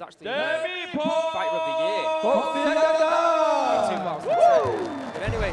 actually Fighter of the Year in 2010. But anyway.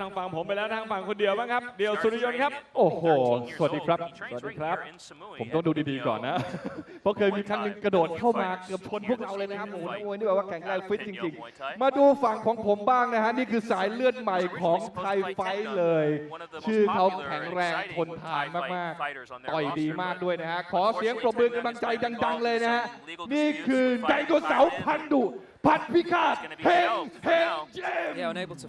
ทางฝั่งผมไปแล้วทางฝั่งคนเดียวบ้างครับเดียวสุริยนต์ครับโอ้โหสวัสดีครับสวัสดีครับผมต้องดูดีๆก่อนนะเพราะเคยมีครั้งนึงกระโดดเข้ามาเกือบชนพวกเราเลยนะครับโอ้โหนี่แบบว่าแข็งแรงฟิตจริงๆมาดูฝั่งของผมบ้างนะฮะนี่คือสายเลือดใหม่ของไทยไฟท์เลยชื่อเขาแข็งแรงทนทานมากๆต่อยดีมากด้วยนะฮะขอเสียงปรบมือกำลังใจดังๆเลยนะฮะนี่คือไดโนเสาร์พันดุพันพิฆาตเฮงเจมส์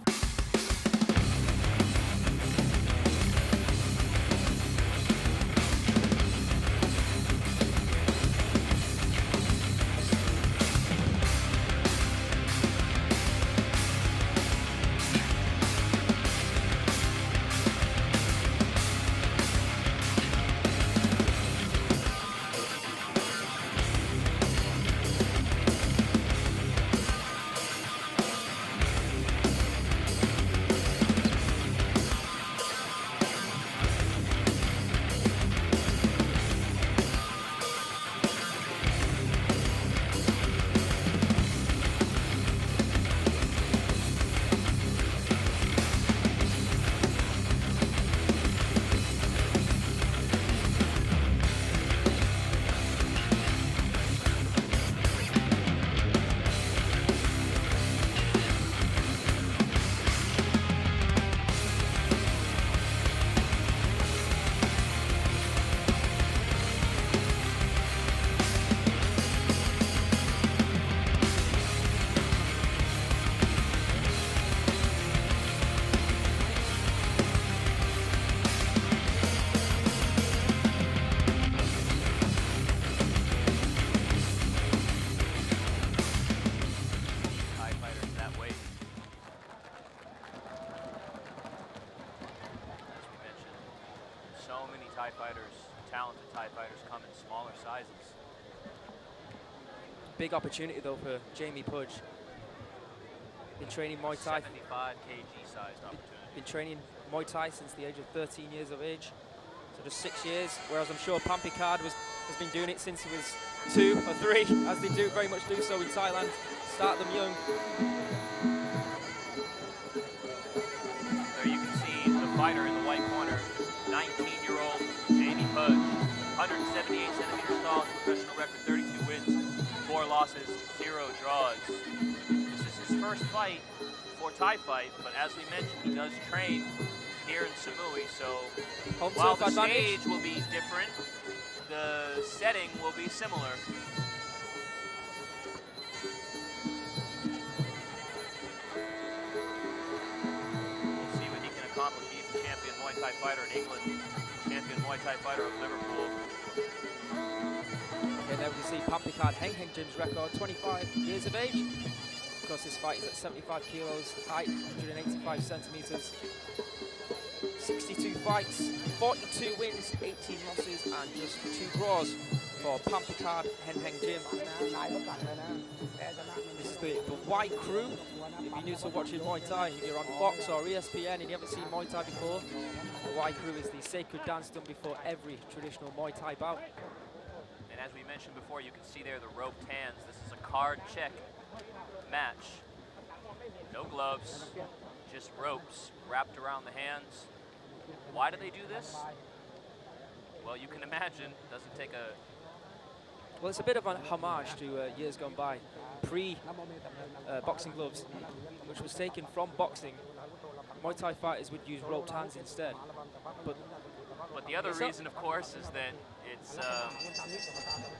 Big opportunity though for Jamie Pudge. Been training Muay Thai. 75 kg sized opportunity. Been training Muay Thai since the age of 13 years of age. So just 6 years, whereas I'm sure PANPIKARD has been doing it since he was 2 or 3, as they do very much do so in Thailand. Start them young. There you can see the fighter in the white corner, 19-year-old Jamie Pudge, 178 centimeters tall, professional record 32 wins, 4 losses, 0 draws. This is his first fight for Thai fight, but as we mentioned, he does train here in Samui, so while the stage will be different, the setting will be similar. We'll see what he can accomplish. He's a champion Muay Thai fighter in England, champion Muay Thai fighter of Liverpool. And there we see PANPIKARD Heng Jim's record, 25 years of age. Of course, this fight is at 75 kilos, height 185 centimeters. 62 fights, 42 wins, 18 losses, and just 2 draws for PANPIKARD Heng Jim. This is the Y Crew. If you're new to watching Muay Thai, if you're on Fox or ESPN and you haven't seen Muay Thai before, the Y Crew is the sacred dance done before every traditional Muay Thai bout. And as we mentioned before, you can see there the roped hands. This is a card check match. No gloves, just ropes wrapped around the hands. Why do they do this? Well, you can imagine it doesn't take a Well, it's a bit of a homage to years gone by, pre-boxing gloves, which was taken from boxing. Muay Thai fighters would use roped hands instead. But the other reason, of course, is that it's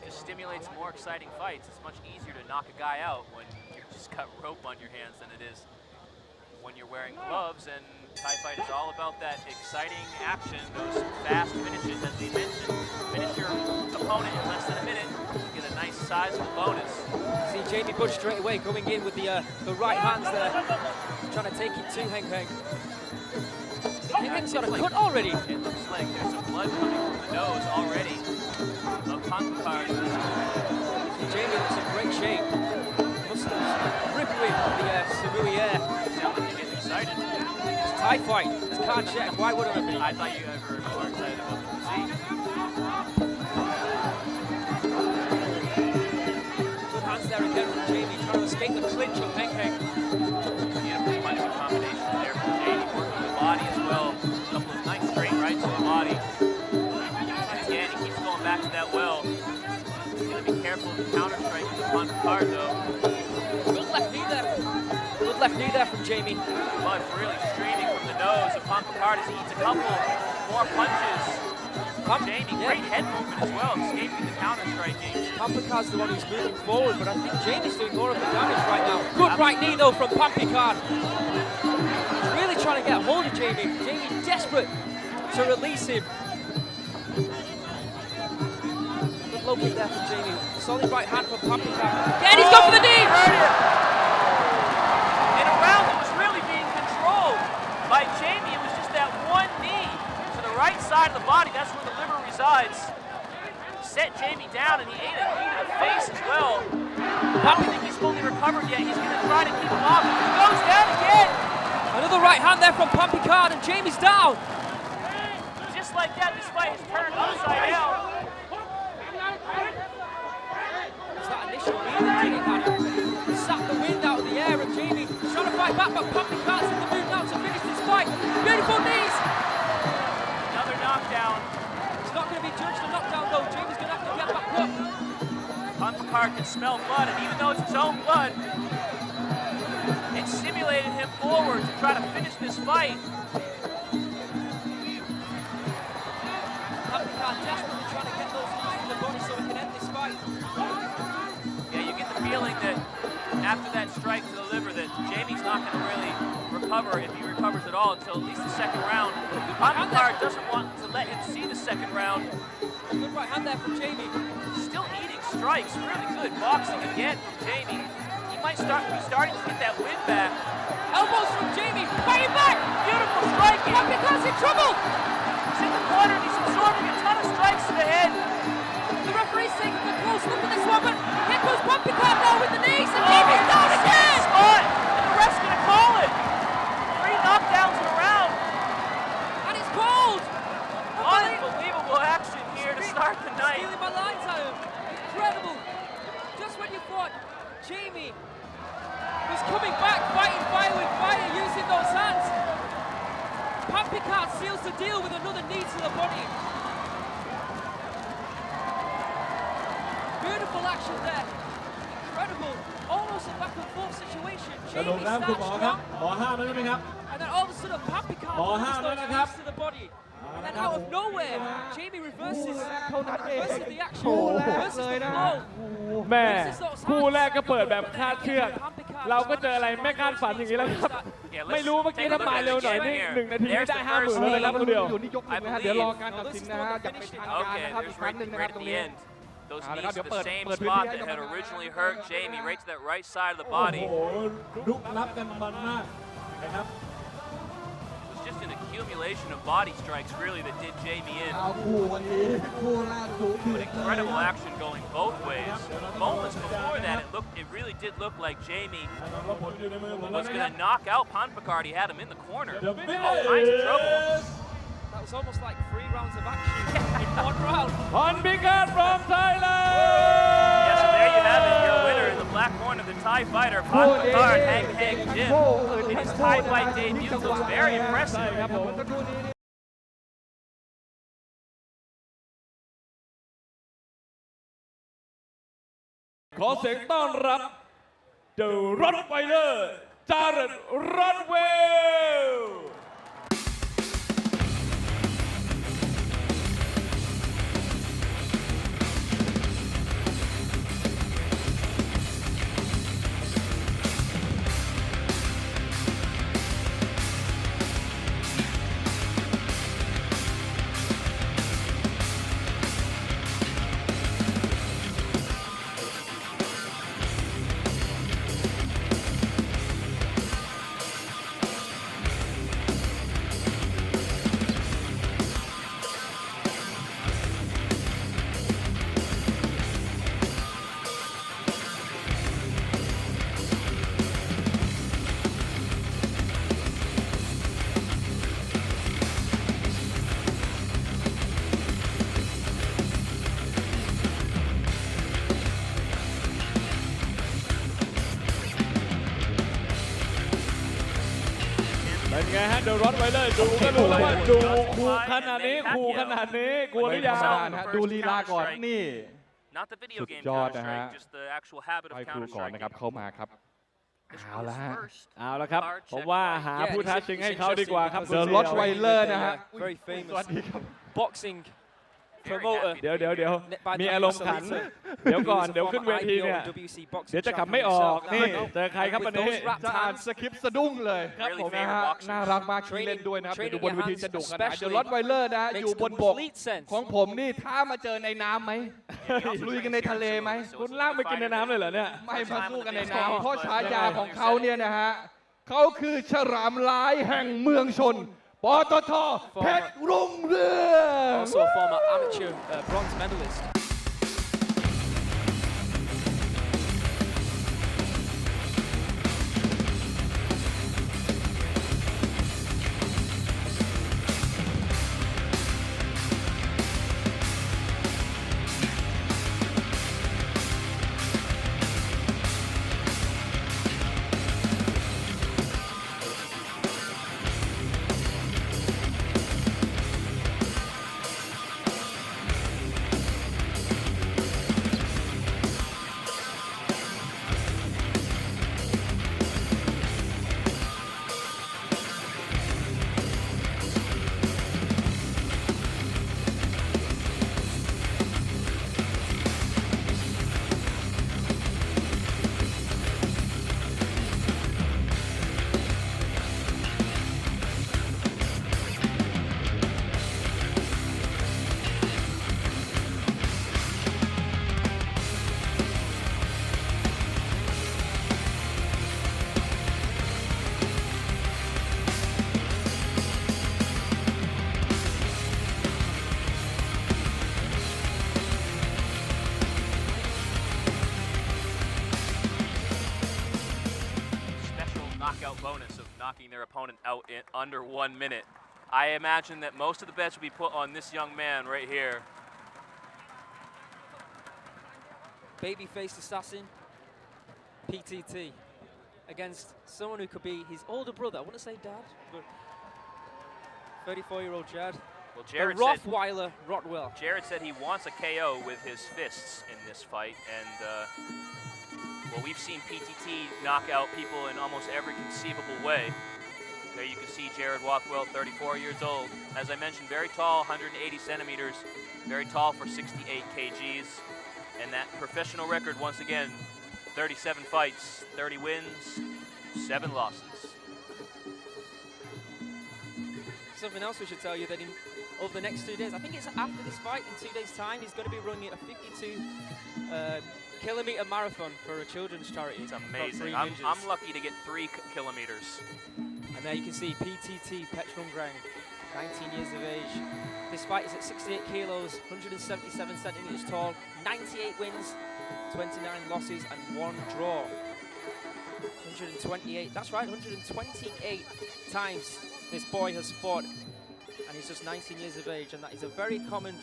just stimulates more exciting fights. It's much easier to knock a guy out when you've just got rope on your hands than it is when you're wearing gloves. And Thai fight is all about that exciting action, those fast finishes, as we mentioned. Finish your opponent in less than a minute, get a nice sizable bonus. See Jamie Budge straight away going in with the right hands there, trying to take it to Heng Heng. Heng Heng's got a cut already. It looks like there's some blood coming from the nose already of PANPIKARD. Jamie looks in great shape. Muscles rippling the Samui air. You sound like you're getting excited. It's a Thai fight. It's card check. Why wouldn't it be? I thought you ever were more excited about the physique. Good hands there again from Jamie, trying to escape the clinch of Heng Heng. Beautiful punishing combination there from Jamie, working the body as well. A couple of nice straight rights to the body. And again, he keeps going back to that well. He's going to be careful of the counter strike with the PANPIKARD though. Good left knee there. Good left knee there from Jamie. Blood really streaming from the nose of PANPIKARD as he eats a couple more punches. Jamie, great head movement as well, escaping the counter striking. PANPIKARD's the one who's moving forward, but I think Jamie's doing more of the damage right now. Good right knee though from PANPIKARD. He's really trying to get a hold of Jamie. Jamie desperate to release him. Good low kick there from Jamie. Solid right hand from PANPIKARD. Again, he's gone for the knee! In a round that was really being controlled by Jamie, it was just that one knee to the right side of the body. That's where the liver resides. Set Jamie down, and he ate a knee to the face as well. I don't think he's fully recovered yet. He's going to try to keep him off. He goes down again. Another right hand there from PANPIKARD, and Jamie's down. Just like that, this fight has turned upside down. It's that initial knee that did it, Adam. Sapped the wind out of the air, and Jamie trying to fight back, but PANPIKARD's in the mood now to finish this fight. Beautiful knees. Another knockdown. It's not going to be judged a knockdown though. Jamie's going to have to get back up. PANPIKARD can smell blood, and even though it's his own blood, it stimulated him forward to try to finish this fight. PANPIKARD desperately trying to get those knees in the body so he can end this fight. Yeah, you get the feeling that after that strike to the liver that Jamie's not going to really recover, if he recovers at all, until at least the second round. PANPIKARD doesn't want to let him see the second round. Good right hand there from Jamie. Still eating strikes, really good boxing again from Jamie. He might be starting to get that win back. Elbows from Jamie, fighting back! Beautiful striking! PANPIKARD's in trouble! He's in the corner and he's absorbing a ton of strikes to the head. The referee's taking a close look at this one, but here goes PANPIKARD now with the knees, and Jamie's down again! Spot! And the ref's gonna call it! 3 knockdowns in a round. And it's called! Unbelievable action here to start the night. Stealing my lines out of him. Incredible. Just when you thought Jamie was coming back, fighting fire with fire, using those hands, PANPIKARD seals the deal with another knee to the body. Beautiful action there. Incredible. Almost a back and forth situation. สรุป Jamie แล้วคุณหมอ starts ครับ strong, หมอห้ามแล้วใช่ไหมครับ and then all of a sudden PANPIKARD Ball uses hand thoseนะครับ knees to the body. And then out of nowhere, Jamie reverses the action, โอ้โห reverses the flow. แม่คู่แรกก็เปิดแบบคาดเชือก เราก็เจออะไรไม่คาดฝันอย่างนี้แล้วครับ ไม่รู้เมื่อกี้ถ้ามาเร็วหน่อยนี่1 นาทีไม่ได้ 50,000 แล้วนะครับคุณเดียวอยู่นี่ยกหนึ่งนะฮะเดี๋ยวรอการตัดสินนะฮะอย่างเป็นทางการ Okay, นะครับอี there's กครั้งหนึ่งนะครับ right ตร at ง the นี้ end. Those Ah, knees to the ปิด same พื้นที่ spot ให้ that กรรม had การ originally hurt Jamie, right to that right side of the โอ้ body. โหลุกรับกันมันมากนะครับ It was just an accumulation of body strikes, really, that did Jamie in. เอาคู่วันนี้คู่แรกดูเดือ But ดเลย incredible action going both ways. Moments before that, it really did look like Jamie ผลอยู่ในมือผมแล้ว was นะค going รับ to knock out PANPIKARD. He had him in the corner. The All kinds of trouble. That was almost like 3 rounds of action in 1 round. PANPIKARD from Thailand Yes, so there you have it. Your winner in the black corner, the Thai fighter, PANPIKARD, Heng Jim. In his Thai fight debut, looks very impressive. ครับผมเมื่อสักครู่นี้ ขอเสียงต้อนรับ The Rottweiler จาเรต รอธเวล เป็นไงฮะ The Rottweiler ดูก็รู้แล้วว่าดูคู่ขนาดนี้คู่ขนาดนี้กลัวหรือยังดูลีลาก่อนนี่ Not the video สุด game ยอดนะฮะ Counter-Strike, just the actual habit ไป of ครูก่อนนะครับ Counter-Strike. เข้ามาครับ เอาละฮะ First, เอาละครับ card ผมว่า check. หาผู้ท้าชิงให้เขาดีกว่าครับ It's The interesting because Rottweiler with นะฮะ very สวั famous สดีครับ boxing Very promoter. happy เดี๋ยว to be here. มีอารมณ์ขัน เดี๋ยวก่อน เดี๋ยวขึ้นเวทีเนี่ย เดี๋ยวจะขับไม่ออกนี่เจอใครครับวันนี้จะอ่านสคริปต์สะดุ้งเลยครับผมนะฮะน่ารักมากที่เล่นด้วยนะครับอยู่บนเวทีจะดุขนาดไหน The Rottweiler นะฮะอยู่บนบกของผมนี่ถ้ามาเจอในน้ำไหมลุยกันในทะเลไหมคุณลากไปกินในน้ำเลยเหรอเนี่ยไม่มาสู้กันในน้ำเพราะฉายาของเขาเนี่ยนะฮะเขาคือฉลามลายแห่งเมืองชนปตทเพชรรุ่งเรือง Also a former amateur bronze medalist. Knockout bonus of knocking their opponent out in under 1 minute. I imagine that most of the bets will be put on this young man right here. Baby-faced assassin, P.T.T, against someone who could be his older brother. I wouldn't say dad, but 34-year-old Jared. Well, The Rottweiler Rottwell. Jared said he wants a KO with his fists in this fight, and well, we've seen P.T.T knock out people in almost every conceivable way. There you can see Jared Rothwell, 34 years old. As I mentioned, very tall, 180 centimeters, very tall for 68 kgs. And that professional record, once again, 37 fights, 30 wins, 7 losses. Something else we should tell you that over the next 2 days, I think it's after this fight, in 2 days' time, he's going to be running a 52-kilometer marathon for a children's charity. It's amazing. I'm lucky to get 3 kilometers. And there you can see P.T.T, PETCHRUNGRUENG, 19 years of age. This fight is at 68 kilos, 177 centimeters tall, 98 wins, 29 losses, and 1 draw. 128, that's right, 128 times this boy has fought, and he's just 19 years of age, and that is a very common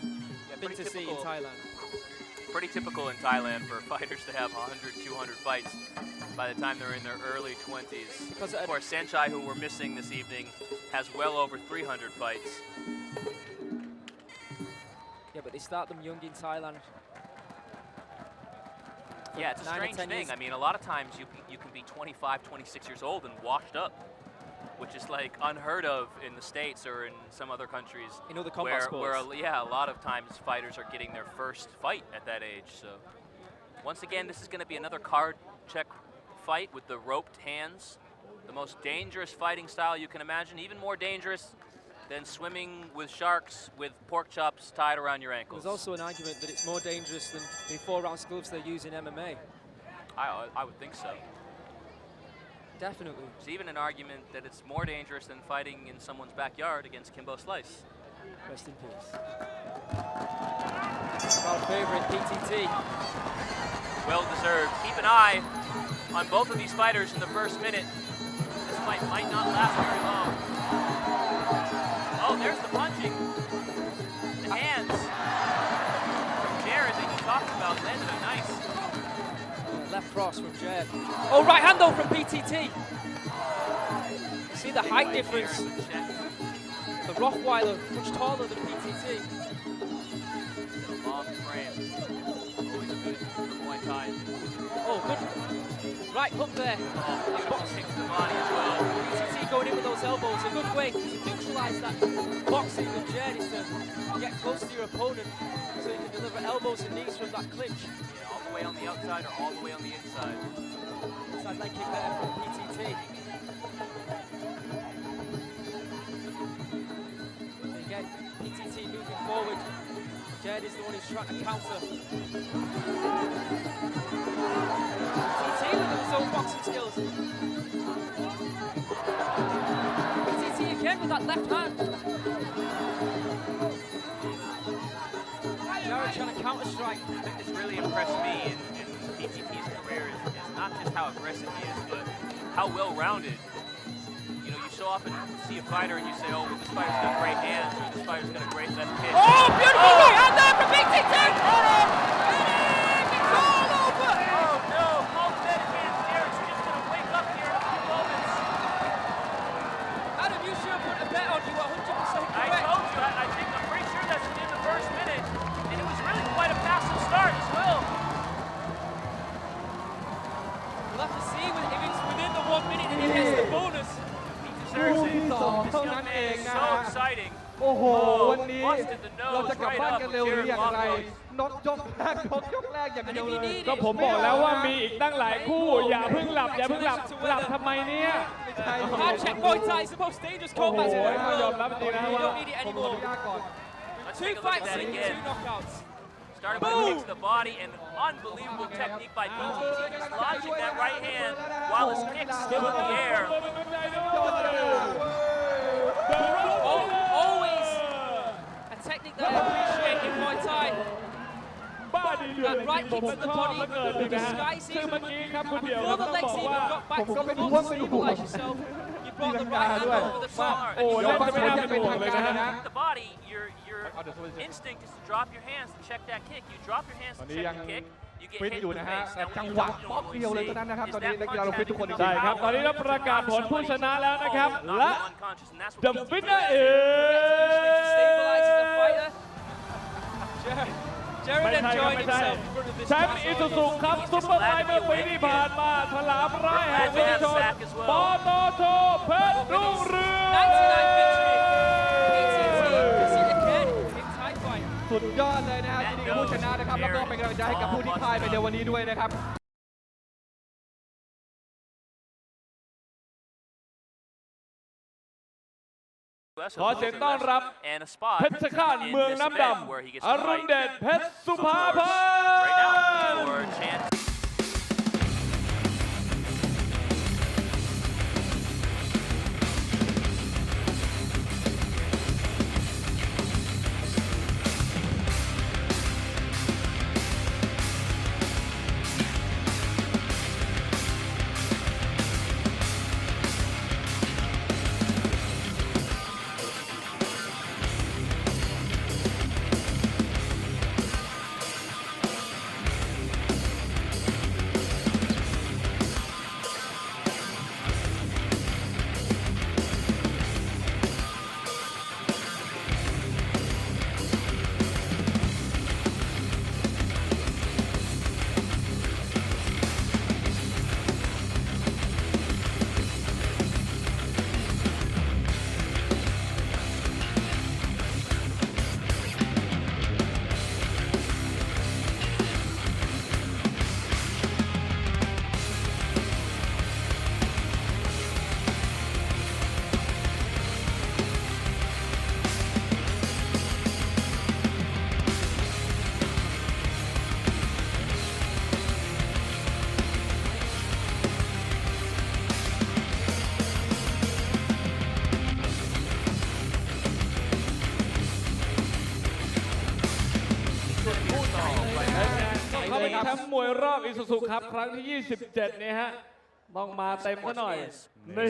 thing to see in Thailand. Pretty typical in Thailand for fighters to have 100, 200 fights by the time they're in their early 20s. Because of course, SAENCHAI, who we're missing this evening, has well over 300 fights. Yeah, but they start them young in Thailand. from Yeah, it's a 9 or strange 10 thing. years. I mean, a lot of times you can be 25, 26 years old and washed up, which is like unheard of in the States or in some other countries. In other combat where sports. yeah, a lot of times fighters are getting their first fight at that age. So once again, this is going to be another card check fight with the roped hands. The most dangerous fighting style you can imagine, even more dangerous than swimming with sharks with pork chops tied around your ankles. There's also an argument that it's more dangerous than the 4-ounce gloves they use in MMA. I would think so. Definitely. There's even an argument that it's more dangerous than fighting in someone's backyard against Kimbo Slice. Rest in peace. Crowd favorite, P.T.T. Well deserved. Keep an eye on both of these fighters in the first minute. This fight might not last very long. Oh, there's the punching. The hands from Jared that you talked about landed a nice. Left cross from Jared. Oh, right hand though from P.T.T. See the height difference. The Rothweiler, much taller than P.T.T. Long frame. Always good for Muay Thai. Oh, good. Right hook there. Oh, beautiful kick to the body as well. P.T.T. going in with those elbows. A good way to neutralize that boxing with Jared is to get close to your opponent so you can deliver elbows and knees from that clinch. Yeah, all the way on the outside or all the way on the inside. Inside leg kick there from P.T.T. Again, P.T.T. moving forward. Jared is the one who's trying to counter. P.T.T. with his own boxing skills. P.T.T. again with that left hand. Jared trying to counter strike. I think this really impressed me in P.T.T's career is not just how aggressive he is, but how well-rounded. You know, you so often see a fighter and you say, oh, well, this fighter's got great hands, or this fighter's got a great left kick. Oh, beautiful right hand there from P.T.T. It's all over. Oh, no. Call the medicine. Jared's just going to wake up here in a few moments. Adam, you should have put a bet on. You were 100% correct. I told you. I'm pretty sure that's within the first minute. And it was really quite a passive start as well. We'll have to see if it's within the 1 minute and he gets the bonus. He deserves it. This young man is so exciting. โอ้โห วันนี้ busted the เรา nose จะกลับ right บ้าน up กัน with เร็วหรือ Jared อย่างไร Longo's. น็อกยกแรกน็อกยกแรกอย่างเดียวเลย ก็ ก็ผมบอกแล้วว่ามีอีกตั้งหลายคู่อย่าเพิ่งหลับอย่าเพิ่งหลับหลับทำไมเนี่ย Hard check Muay Thai is the most dangerous combat in the โอ้โห world. ยอมรับจริงนะ You ว่า don't need it ผมขอ anymore. อนุญาตก่อน Let's Two take a look at fights that in, again. 2 knockouts. Started with a kick to the body and unbelievable technique by P.T.T. Just launching that right hand while his kick's still in the air. Always a technique that I appreciate in Muay Thai. บ้าดีเดือด That right ผม kick to the ชอบ body เหลือเกินเลยนะ disguises ซึ่งเมื่อกี้ครับคุณเดียว before ต้ the อง legs บอก even ว่า got back ผม to ก็ the เป็น floor ห่วง to เป็นห่วง stabilize yourself. You brought the ตี right ลัง hand กาด้วย over the ว่า top. โอ้เล่นจะไม่น่าเป็นห่วงเลยนะฮะ The body, your instinct is to drop your hands to check that kick. You drop your hands to check the kick. You get ฟิต hit อยู่ in the นะฮะ face. แต่ Now, จัง what หวะ you ป๊อก don't เดียวเลย normally เท่านั้นนะครับ see ตอนนี้ is นัก that กีฬาเรา punch ฟิตทุกคนจริง had ๆ that ครับ ตอนนี้เราประกาศผลผู้ชนะแล้วนะครับ และ unconscious, and that's what The P.T.T. winner Stabilizes the is fighter. Jared ไม่ใช่ครับ enjoying ไม่ใช่ himself in front of this แชมป์อิซู crowd. ซุครับซุปเปอร์ไฟเมื่อปีที่ผ่านมาฉลามร้ายแห่งวิทยชนปตทเพชรรุ่งเรือง 99 victory. P.T.T. again in Thai fight. สุดยอดเลยนะฮะที่นี่ผู้ชนะนะครับแล้วก็เป็นกำลังใจให้กับผู้ที่พ่ายไปในวันนี้ด้วยนะครับ ขอเสียงต้อนรับ and a spot เพชรฆาต in เมือง this น้ำ event ดำ where he gets อ to รุณ fight เดชเพชรสุภาพั right now นธ์ for a chance. รอบอิซูซุครับครั้งที่ 27เนี่ยฮะต้องมาเต็มซะหน่อยนี่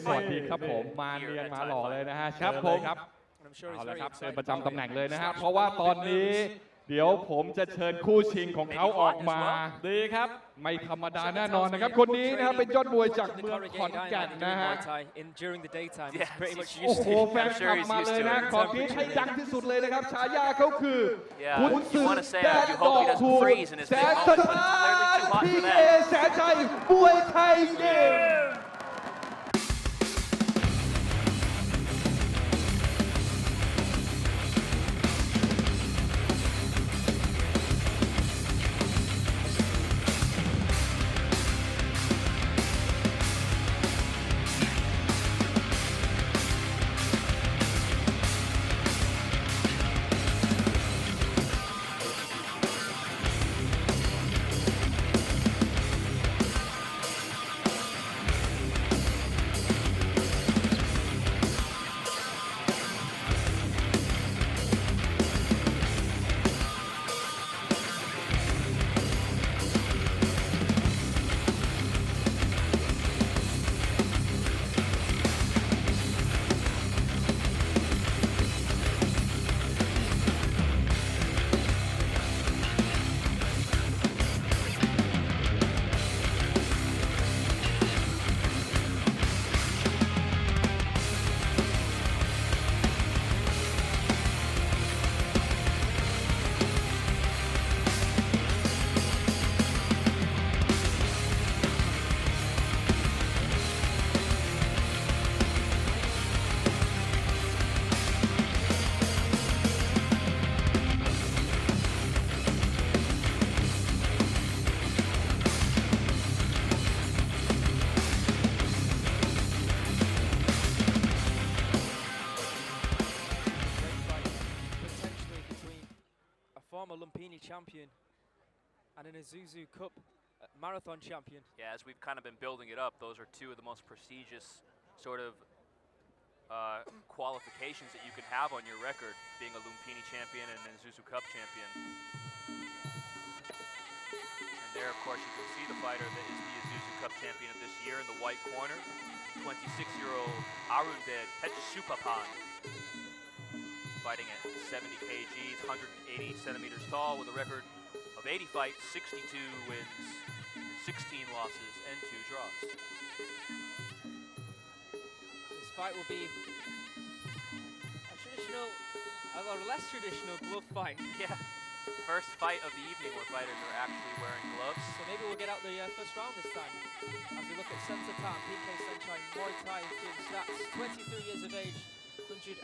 สวัสดีครับผมมาเนียนมาหล่อเลยนะฮะครับผมครับเอาละครับเชิญประจำตำแหน่งเลยนะฮะเพราะว่าตอนนี้เดี๋ยวผมจะเชิญคู่ชิงของเขาออกมาดีครับไม่ธรรมดาแน่นอนนะครับคนนี้นะครับเป็นยอดมวยจากเมืองขอนแก่นนะฮะโอ้โหแฟนคลับมาเลยนะขอคิดให้ดังที่สุดเลยนะครับฉายาเขาคือขุนศึกแดนดอกคูณแสนสถานพีเอแสนชัยมวยไทยเกมLumpini champion and an Isuzu Cup marathon champion. Yeah, as we've kind of been building it up, those are two of the most prestigious sort of qualifications that you can have on your record, being a Lumpini champion and an Isuzu Cup champion. And there, of course, you can see the fighter that is the Isuzu Cup champion of this year in the white corner, 26-year-old AROONDEJ PETCHSUPAPAN. Fighting at 70 kgs, 180 centimeters tall with a record of 80 fights, 62 wins, 16 losses, and 2 draws. This fight will be a traditional, or less traditional glove fight. Yeah, first fight of the evening where fighters are actually wearing gloves. So maybe we'll get out the first round this time. As we look at SAENSATHARN, P.T.T, Muay Thai gym stats, 23 years of age, 183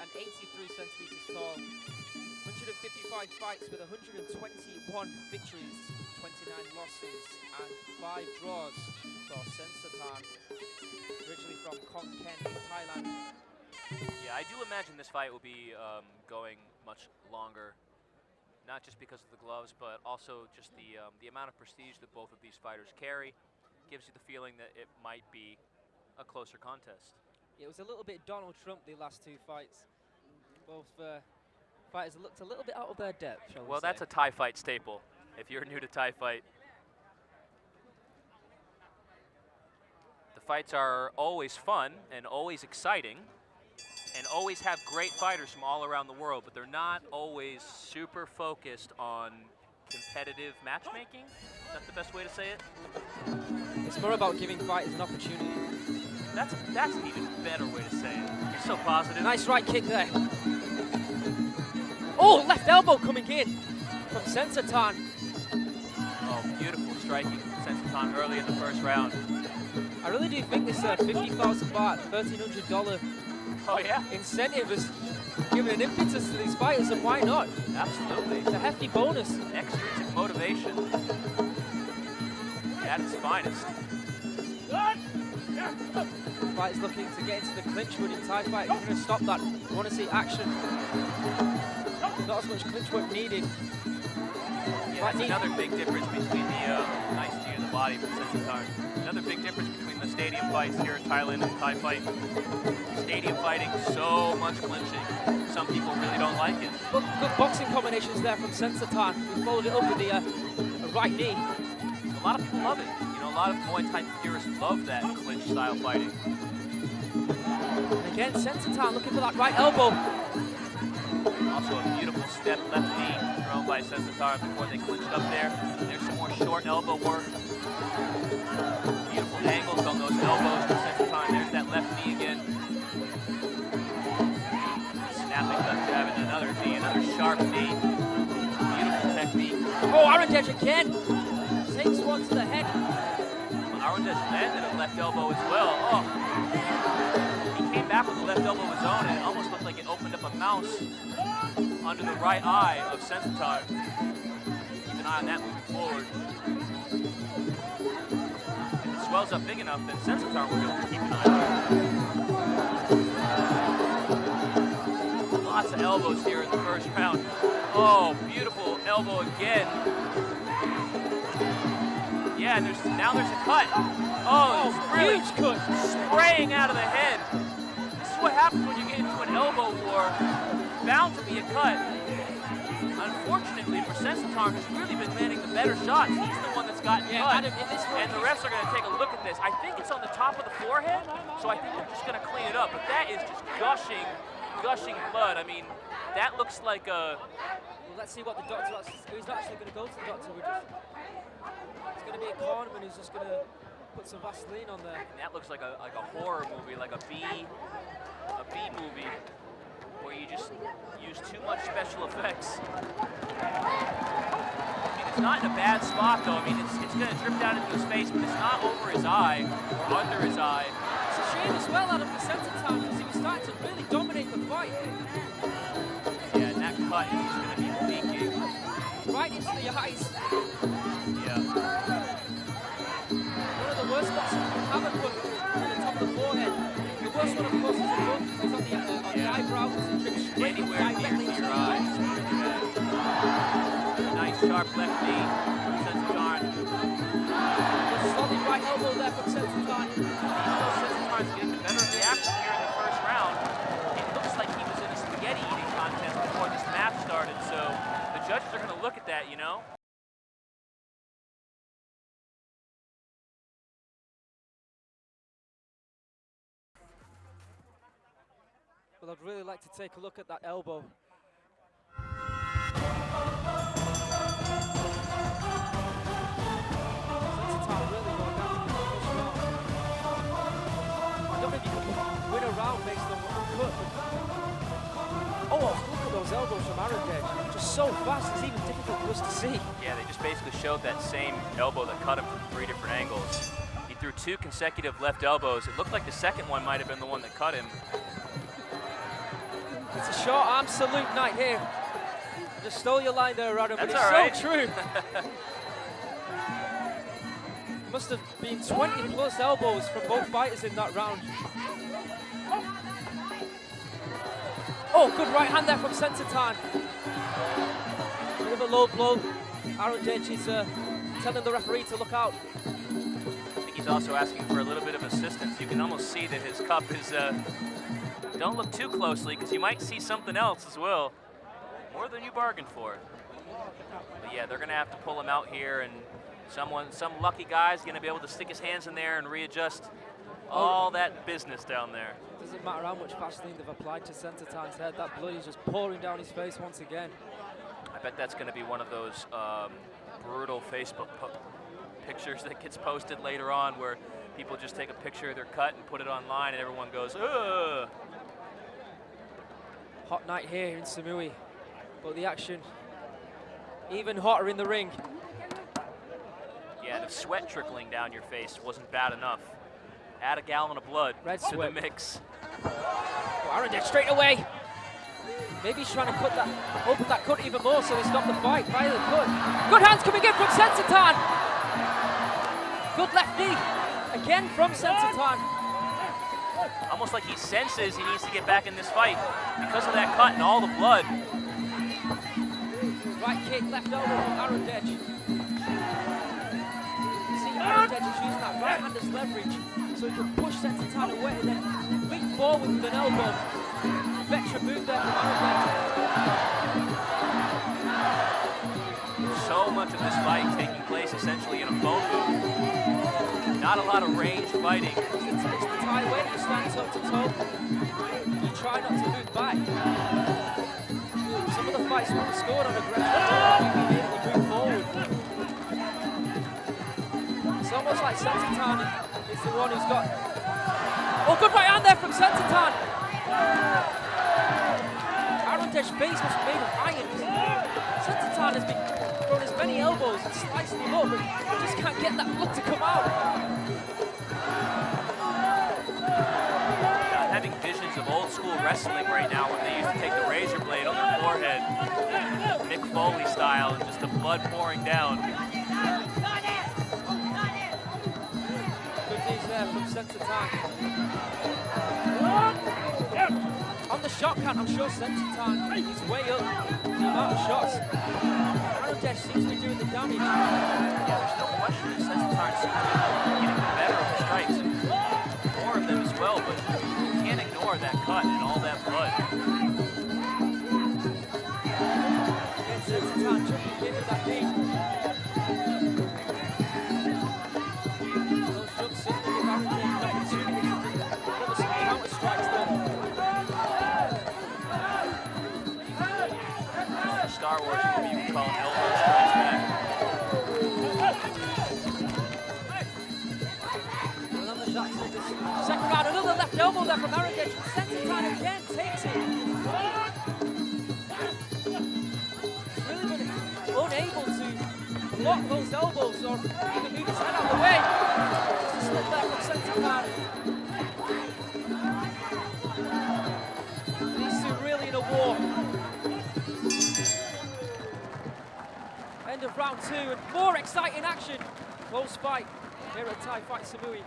centimeters tall, 155 fights with 121 victories, 29 losses and 5 draws for SAENSATHARN, originally from Khon-Ken in Thailand. Yeah, I do imagine this fight will be going much longer, not just because of the gloves, but also just the amount of prestige that both of these fighters carry gives you the feeling that it might be a closer contest. It was a little bit Donald Trump, the last 2 fights. Both fighters looked a little bit out of their depth, shall we say. Well, that's a Thai fight staple, if you're new to Thai fight. The fights are always fun and always exciting and always have great fighters from all around the world, but they're not always super focused on competitive matchmaking. Is that the best way to say it? It's more about giving fighters an opportunity. That's an even better way to say it. You're so positive. Nice right kick there. Oh, left elbow coming in from SAENSATHARN. Oh, beautiful striking from SAENSATHARN early in the first round. I really do think this 50,000 baht, $1,300 incentive is giving an impetus to these fighters, and why not? Absolutely. It's a hefty bonus. Extrinsic motivation at its finest. The fighters looking to get into the clinch, but in Thai fight, you're going to stop that. You want to see action. Not as much clinch work needed. Yeah, that's another big difference between the nice G in the body from SAENSATHARN. Another big difference between the stadium fights here in Thailand and Thai fight. Stadium fighting, so much clinching. Some people really don't like it. But good boxing combinations there from SAENSATHARN. He followed it up with the right knee. lot of people love it. You know, a lot of Muay Thai purists love that clinch style fighting. And again, SAENSATHARN looking for that right elbow. Also a beautiful step left knee thrown by SAENSATHARN before they clinched up there. There's some more short elbow work. Beautiful angles on those elbows for SAENSATHARN. There's that left knee again. Snapping left jab and another knee, another sharp knee. Beautiful technique. Oh, AROONDEJ again. Takes one to the head. AROONDEJ landed a left elbow as well. Oh. He came back with the left elbow of his own, and it almost looked like it opened up a mouse under the right eye of SAENSATHARN. Keep an eye on that moving forward. If it swells up big enough, then SAENSATHARN will be able to keep an eye on it. Lots of elbows here in the first round. Oh, beautiful elbow again. Yeah, and now there's a cut. Oh, it's really huge cut. Spraying out of the head. This is what happens when you get into an elbow war. Bound to be a cut. Unfortunately for SAENSATHARN, who's really been landing the better shots, he's the one that's gotten cut. Adam, in this one, and the refs are going to take a look at this. I think it's on the top of the forehead, so I think they're just going to clean it up. But that is just gushing blood. I mean, that looks like a... Well, let's see what the doctor... He's not actually going to go to the doctor. It's going to be a cornerman who's just going to put some Vaseline on there. And that looks like a horror movie, like a B movie, where you just use too much special effects. I mean, it's not in a bad spot though. I mean, it's going to drip down into his face, but it's not over his eye or under his eye. It's a shame as well out of the SAENSATHARN because he was starting to really dominate the fight. Yeah, and that cut is just going to be leaking. Right into the eyes. Yeah. One of the worst spots you can have a cut on the top of the forehead. The worst one, of course, is on the eyebrow because it drips straight directly into your eyes. Nice sharp left knee from SAENSATHARN. Solid right elbow there from SAENSATHARN. SAENSATHARN's getting the better of the action here in the first round. It looks like he was in a spaghetti eating contest before this match started, so the judges are going to look at that, you know? Well, I'd really like to take a look at that elbow. SAENSATHARN really going down to the first round. I don't know if you can win a round based on what you cut. Oh, look at those elbows from AROONDEJ. Just so fast, it's even difficult for us to see. Yeah, they just basically showed that same elbow that cut him from 3 different angles. He threw 2 consecutive left elbows. It looked like the second one might have been the one that cut him. It's a short arm salute night here. I just stole your line there, Adam, but it's That's so true. Must have been 20 plus elbows from both fighters in that round. Oh, good right hand there from SAENSATHARN. Bit of a low blow. AROONDEJ is telling the referee to look out. I think he's also asking for a little bit of assistance. You can almost see that his cup is... Don't look too closely, because you might see something else as well. More than you bargained for. But yeah, they're going to have to pull him out here, and some lucky guy's going to be able to stick his hands in there and readjust all that business down there. Doesn't matter how much Vaseline they've applied to SAENSATHARN's head, that blood is just pouring down his face once again. I bet that's going to be one of those brutal Facebook pictures that gets posted later on, where people just take a picture of their cut and put it online, and everyone goes, ugh. Hot night here in Samui, but the action even hotter in the ring. Yeah, the sweat trickling down your face wasn't bad enough. Add a gallon of blood Red to sweat. the mix. Oh, AROONDEJ straight away. Maybe he's trying to open that cut even more so he stopped the fight by the cut. Good hands coming in from SAENSATHARN. Good left knee again from SAENSATHARN. Almost like he senses he needs to get back in this fight because of that cut and all the blood. Right kick, left elbow from AROONDEJ. You see AROONDEJ is using that right hand as leverage so he can push SAENSATHARN away and then leap forward with an elbow. Veteran move there from AROONDEJ. So much much of this fight taking place essentially in a phone booth. Not a lot of range fighting. It's the Thai way. You stand toe to toe. You try not to move back. Some of the fights when we scored on aggression, you immediately move forward. It's almost like SAENCHAI is the one who's got... Oh, good right hand there from SAENCHAI. AROONDEJ's face was made of iron. SAENCHAI has been throwing as many elbows and slicing them up, but just can't get that blood to come out. I'm having visions of old school wrestling right now when they used to take the razor blade on their forehead, Mick Foley style, and just the blood pouring down. Good news there from SAENCHAI. On the shot count, I'm sure SAENCHAI is way up the amount of shots. AROONDEJ seems to be doing the damage. Yeah, there's no question that SAENCHAI seems to be getting the better of the strikes, and more of them as well, but you can't ignore that cut and all that blood. And SAENCHAI jumping into that knee. Those jumps simply give AROONDEJ an opportunity to deliver some counter strikes there. Star Wars movie, you can call them elbow strikes back. Another shot to this second round, another left elbow there from AROONDEJ. SAENCHAI again takes it. He's really been unable to block those elbows or even move his head out of the way. Just a slip there from SAENCHAI. These two really in a war. End of round 2 and more exciting action. Close fight here at Payak-Samui.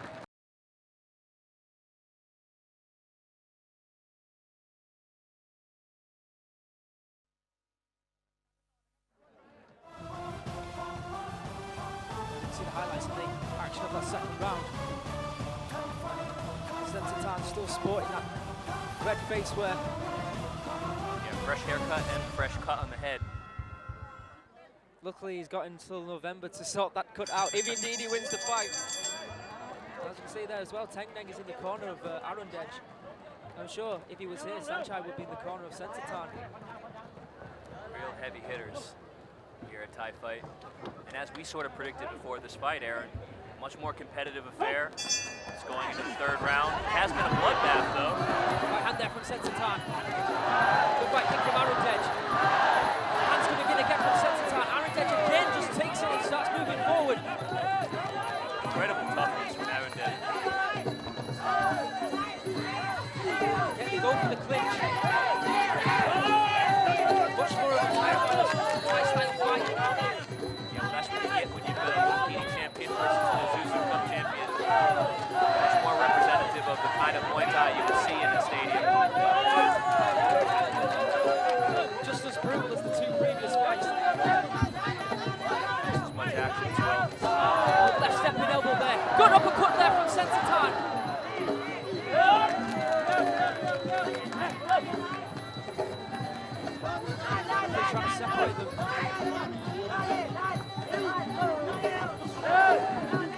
See the highlights of the action of that second round. SAENCHAI still sporting that red face wear. Yeah, fresh haircut and fresh cut on the head. Luckily, he's got until November to sort that cut out, if indeed he wins the fight. As you can see there as well, Tengneng is in the corner of AROONDEJ. I'm sure if he was here, SAENCHAI would be in the corner of SAENCHAI. Real heavy hitters here at Thai Fight. And as we sort of predicted before this fight, Aaron, much more competitive affair. It's going into the third round. It has been a bloodbath, though. Right hand there from SAENCHAI. Good right kick from AROONDEJ. Hands going to begin again from SAENCHAI. AROONDEJ again just takes it and starts moving forward. Incredible toughness from AROONDEJ. Again, they go for the clinch. Much more of a Thai-style fight. Yeah, well, that's what you get when you've got a competing champion versus the Zuzu Cup champion. Much more representative of the kind of Muay Thai you will see in the stadium. Just as brutal as the two previous fights. Just as much action as well. Oh, left stepping elbow there. Good uppercut there from SAENCHAI. They're trying to separate them.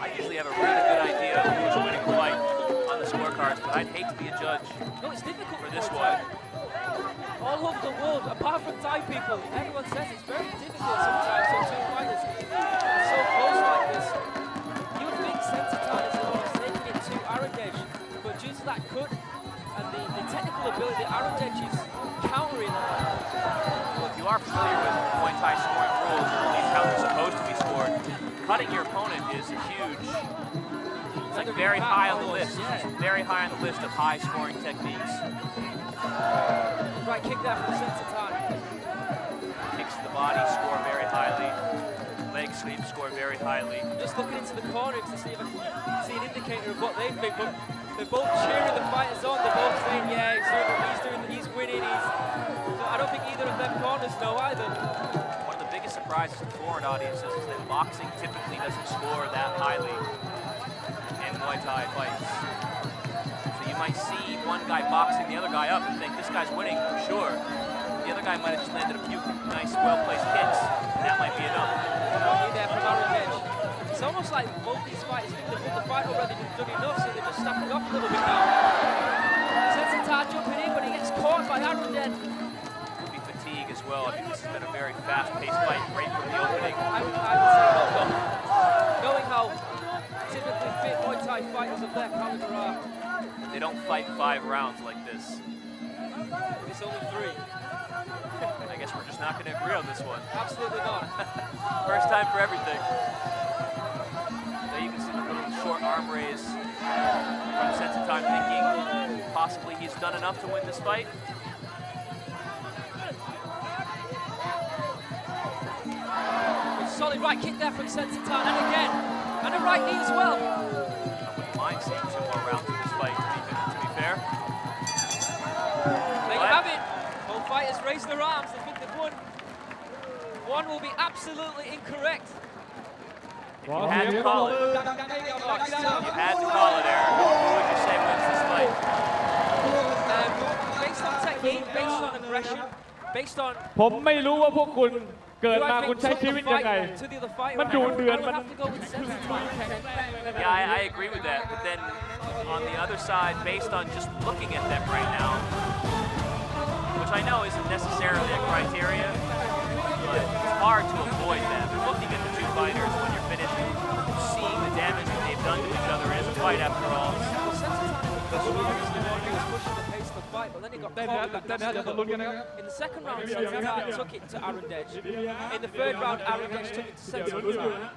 I usually have a really good idea of who's winning the fight on the scorecards, but I'd hate to be a judge No, it's difficult for this one. All over the world, apart from Thai people, everyone says it's very difficult sometimes for two fighters. It's so close like this. You would think SAENCHAI is the one who's taking it to AROONDEJ, but due to that cut and the technical ability, AROONDEJ is countering. Well, if you are familiar with Muay Thai scoring rules, or at least how they're supposed to be scored, cutting your opponent is a huge, it's like very high on the list. Yeah. It's very high on the list of high scoring techniques. Right kick there from SAENCHAI. Kicks to the body score very highly. Leg sweep score very highly. I'm just looking into the corner to see if I can see an indicator of what they think, but they're both cheering the fighters on. They're both saying, yeah, he's winning. So I don't think either of them corners know either. One of the biggest surprises to foreign audiences is that boxing typically doesn't score that highly in Muay Thai fights. So you might see one guy boxing the other guy up and think this guy's winning for sure. The other guy might have just landed a few nice, well-placed kicks, and that might be enough. There from AROONDEJ. It's almost like both these fighters think they've won the fight already, they've done enough, so they're just snapping off a little bit now. SAENCHAI jumping in, but he gets caught by AROONDEJ. Could be fatigue as well. I mean, this has been a very fast-paced fight right from the opening. I would say no. Knowing how typically fit Muay Thai fighters of their caliber are. They don't fight 5 rounds like this. It's only 3. I guess we're just not going to agree on this one. Absolutely not. First time for everything. There you can see the little short arm raise from SAENCHAI thinking possibly he's done enough to win this fight. Solid right kick there from SAENCHAI, and again, and a right knee as well. I wouldn't mind seeing 2 more rounds of this fight, to be fair. There you have it. Both fighters raise their arms, they think they've won. One will be absolutely incorrect. You had to call it. You had to call it, Aaron. Who would you say wins this fight? Based on technique, based on aggression, based on ผมไม่รู้ว่าพวกคุณเกิด who มา I คุณ think ใช้ took ชี the วิตยังไง fight to the other fighter. มันดุเดือด I มัน would have to go with SAENCHAI. Yeah, I agree with that. But then on the other side, based on just looking at them right now, which I know isn't necessarily a criteria, but it's hard to avoid them. Looking at the 2 fighters when you're finished, seeing the damage that they've done to each other is a fight after all. But then he got caught. In the second round, SAENCHAI took it to AROONDEJ. In the third round, AROONDEJ took it to SAENCHAI.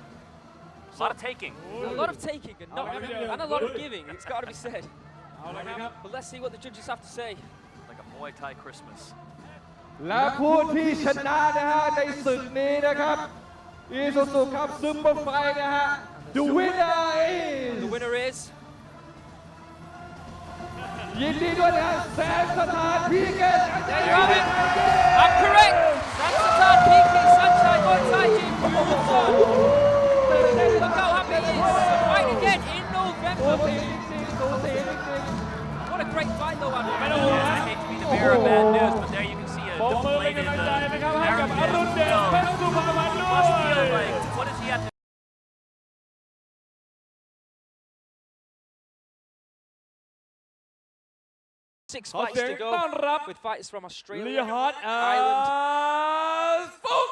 A lot of taking. A lot of taking and a lot of giving, it's got to be said. But let's see what the judges have to say. Like a Muay Thai Christmas. และผู้ที่ชนะนะฮะในศึกนี้นะครับอีซูซูครับซุปเปอร์ไฟท์นะฮะ The winner is The winner is ยินดีด้วยนะฮะแสนสถานพีเกต There you have it. I'm correct. SAENCHAI P.T.T Sunshine Muay Thai Gym. Look how happy he is. Fight again in November. What a great fight though, Adam. I hate to be the bearer of bad news, but there you can see a ผมมือเป็น deflated กำลังใจนะครับให้กับอ AROONDEJ. รุณเดชเพชรสุภาพันธ์ด้ว Must feel ย like, what does he have to 6 fights to go ต้อนรับ with fighters from ลี Australia, ฮอต Ireland. ฟุก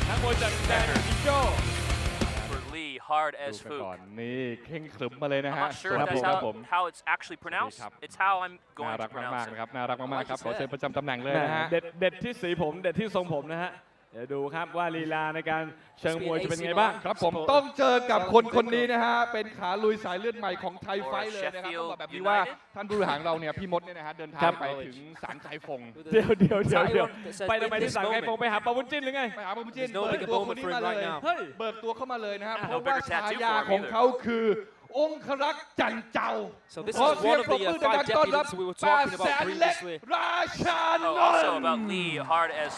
ทั้งหมดจากแดนอิโจ้ for Lee, hard as ดูกันก่อน Fook. นี่เข่งขรึมมาเลยนะ I'm ฮะ not sure ค if รับ that's ครับผม how it's actually pronounced. It's how I'm น่า going รั to กมาก pronounce ๆ it. นะครับน่ารักมากๆครับขอ Like you เชิญ said. ประจำตำแหน่งเลยนะฮะเด็ดที่สีผมเด็ดที่ทรงผมนะฮะเดี๋ยวดูครับว่าลีลาในการเชิงมวยจะเป็นไงบ้างครับผมต้องเจอกับคนนี้นะฮะเป็นขาลุยสายเลือดใหม่ของไทยไฟท์เลยนะครับต้องบอกแบบนี้ว่าท่านผู้บริหารเราเนี่ยพี่มดเนี่ยนะฮะเดินทางไปถึงศาลไทยฟง With เดี๋ยว the เดี๋ยวเดี๋ยวเดี๋ยว that says ไปทำไม in ที่ this สั่งไงฟง moment. ไปหาปาวุ้นจิ้นหรือไง ไปหาปาวุ้นจิ้น There's no เบิก bigger ตัว moment คนนี้ for him มาเล right ย now. เฮ้ยเบิกตัวเข้ามาเลยนะครับเพราะ bigger ว่า tattoo ฉายา for him ของ either. เขาคือองครักษ์จันเจ้า So this ขอ is เสีย one ง of ปรบ the มือ 5 ดังๆต้อนรับ deputies we were ป้า talking แส about นเล็ก previously. ราชาน Oh, also น about ท์ Lee, hard as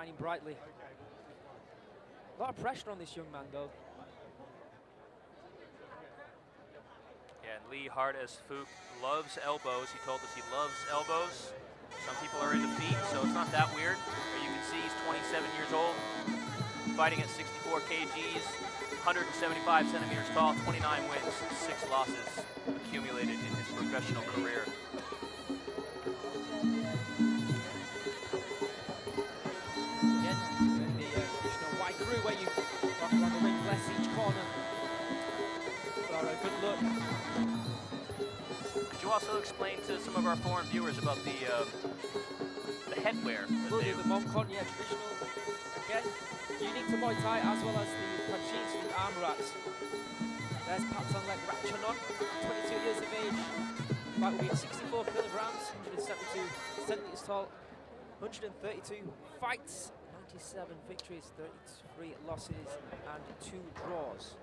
shining brightly. A lot of pressure on this young man, though. Yeah, and Lee, hard as Fook, loves elbows. He told us he loves elbows. Some people are into feet, so it's not that weird. But you can see he's 27 years old, fighting at 64 kgs, 175 centimeters tall, 29 wins, 6 losses accumulated in his professional career. Again, in the traditional white crew where you walk around the ring, bless each corner for a good look. Could you also explain to some of our foreign viewers about the headwear that We'll they do the Momcon, yeah, traditional. Again, unique to Muay Thai as well as the PUDGE, the arm wraps. There's PADSAENLEK RACHANON, 22 years of age. Fight will be at 64 kilograms, 172 centimeters tall, 132 fights, 97 victories, 33 losses, and 2 draws.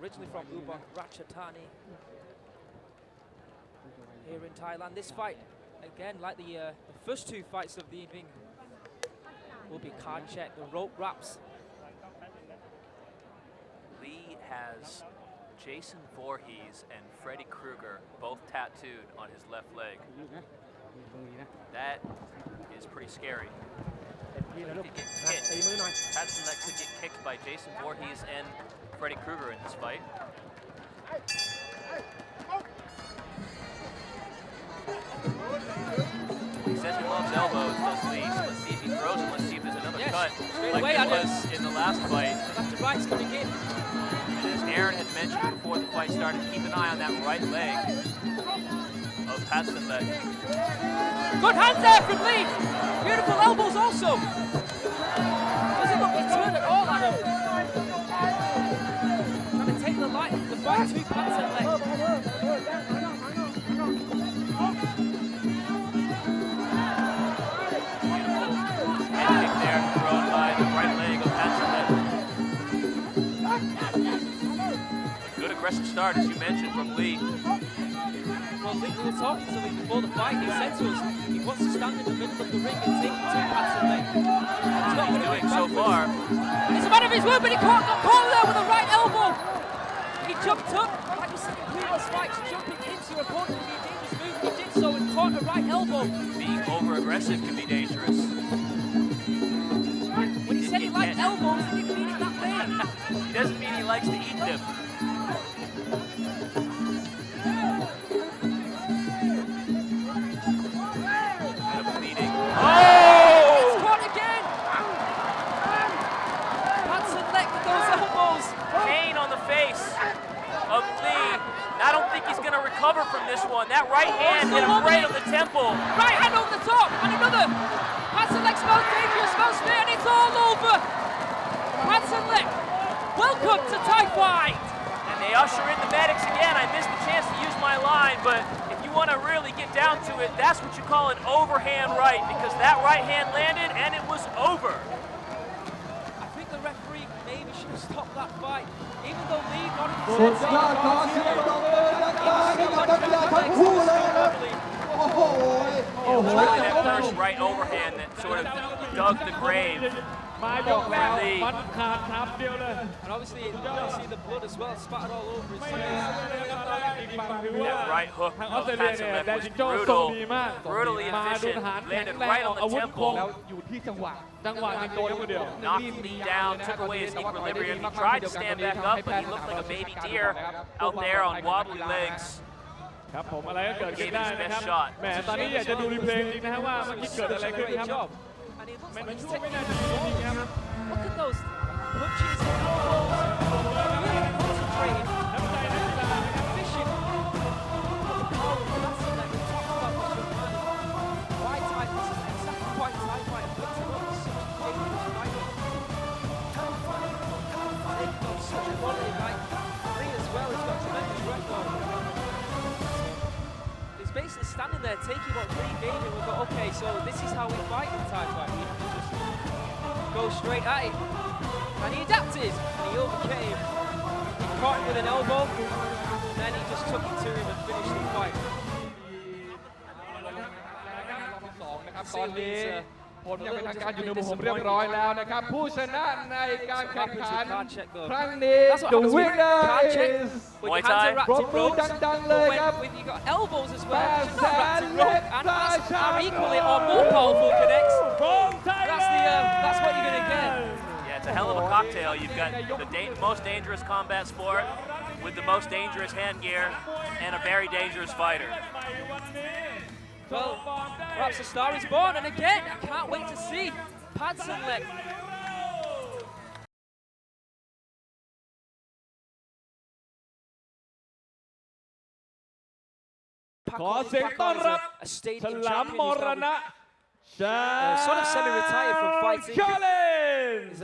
Originally from Ubon Ratchathani here in Thailand. This fight, again, like the first 2 fights of the evening, will be card check, the rope wraps. Lee has Jason Voorhees and Freddy Krueger both tattooed on his left leg. That is pretty scary. PADSAENLEK could get kicked by Jason Voorhees and Freddy Krueger in this fight. He says he loves elbows, does Lee? So let's see if he throws them. Let's see if there's another cut. Straight like away, there was in the last fight. Left to right's coming in. And as Aaron had mentioned before the fight started, keep an eye on that right leg of PADSAENLEK. Good hands there from Lee. Beautiful elbows also. Doesn't look deterred at all, Adam. Trying to take the fight to PADSAENLEK. Head kick there, thrown by the right leg of PADSAENLEK. Good aggressive start, as you mentioned, from Lee. Well, we were talking to Lee before the fight. He said to us he wants to stand in the middle of the ring and take it to PADSAENLek. That's what he's doing so far. And it's a matter of his word, but he got caught there with a right elbow. He jumped up, like you said in previous fights, jumping into your opponent would be a dangerous move. He did so and caught a right elbow. Being over-aggressive can be dangerous. When he said he liked elbows, he didn't mean it that way. He doesn't mean he likes to eat them. Bleeding. Oh! It's caught again. PADSAENLEK with those elbows. Pain on the face of Lee. I don't think he's going to recover from this one. That right hand hit him right on the temple. Right hand over the top, and another. PADSAENLEK smells dangerous, smells fear, and it's all over. PADSAENLEK, welcome to Thai Fight. And they usher in the medics again. I missed the chance to use my line, but if you want to really get down to it, that's what you call an overhand right, because that right hand landed and it was over. I think the referee maybe should have stopped that fight, even though Lee got it. สุดยอดขอเสียงปรบมือดังๆให้กับนักกีฬาทั้งคู่เลยนะครับโอ้โห It was really that first right overhand that sort of dug the grave. มายกแล้วมันขาดทับเดียวเลย And obviously, you can see the blood as well, spattered all over his face. That right hook ทางออ of สเตรเลียเนี่ย PADSAENLEK แดน was จิงโจ้ทรงดี brutal, มาก brutally มาดู efficient, ทหารแข็ง landed แรง right เอา on อา the วุธคม temple. แล้วอยู่ที่จังหวะจริงโจ้คนเดียว Knocked Lee down, took away his equilibrium. He tried to stand back up, but he looked like a baby deer out there on wobbly legs. ครับผมอะไรก็เกิดขึ้นได้นะครับแหมตอนนี้อยากจะดูรีเพลย์จริงนะฮะว่าเมื่อกี้เกิดอะไรขึ้นครับ And it looks มัน like เป็น he's ช่วง taking วินาทีจริงๆครับ Look at those punches and elbows. Really concentrating. น้ำใจนักกีฬานะครับ Fishing. Oh, that's like we talked about this young man. Why Thai? This is exactly why Thai fight puts him up such a dangerous fight. Taking on such a quality fight. Lee as well has got tremendous record. He's basically standing there taking what Lee gave him. We go, okay, so this is how we fight in Thai fight. We just go straight at it. And he adapted, and he overcame. He caught him with an elbow, and then he just took it to him and finished the fight. ครับตอนนี้ผลยังเป็นทางการอยู่ในมือผมเรียบร้อยแล้วนะครับผู้ชนะในการแข่งขันครั้งนี้ The winner is ปรบมือดังๆเลยครับ You got elbows as well. Not wrapped in rope, and are equally or more powerful connects. That's what you're gonna get. Yeah, it's a hell of a cocktail. You've got the most dangerous combat sport with the most dangerous hand gear and a very dangerous fighter. Well, perhaps a star is born, and again, I can't wait to see PADSAENLEK. ขอเสียงต้อนรับฉลามมรณะ sort of semi-retired from fighting. Challenge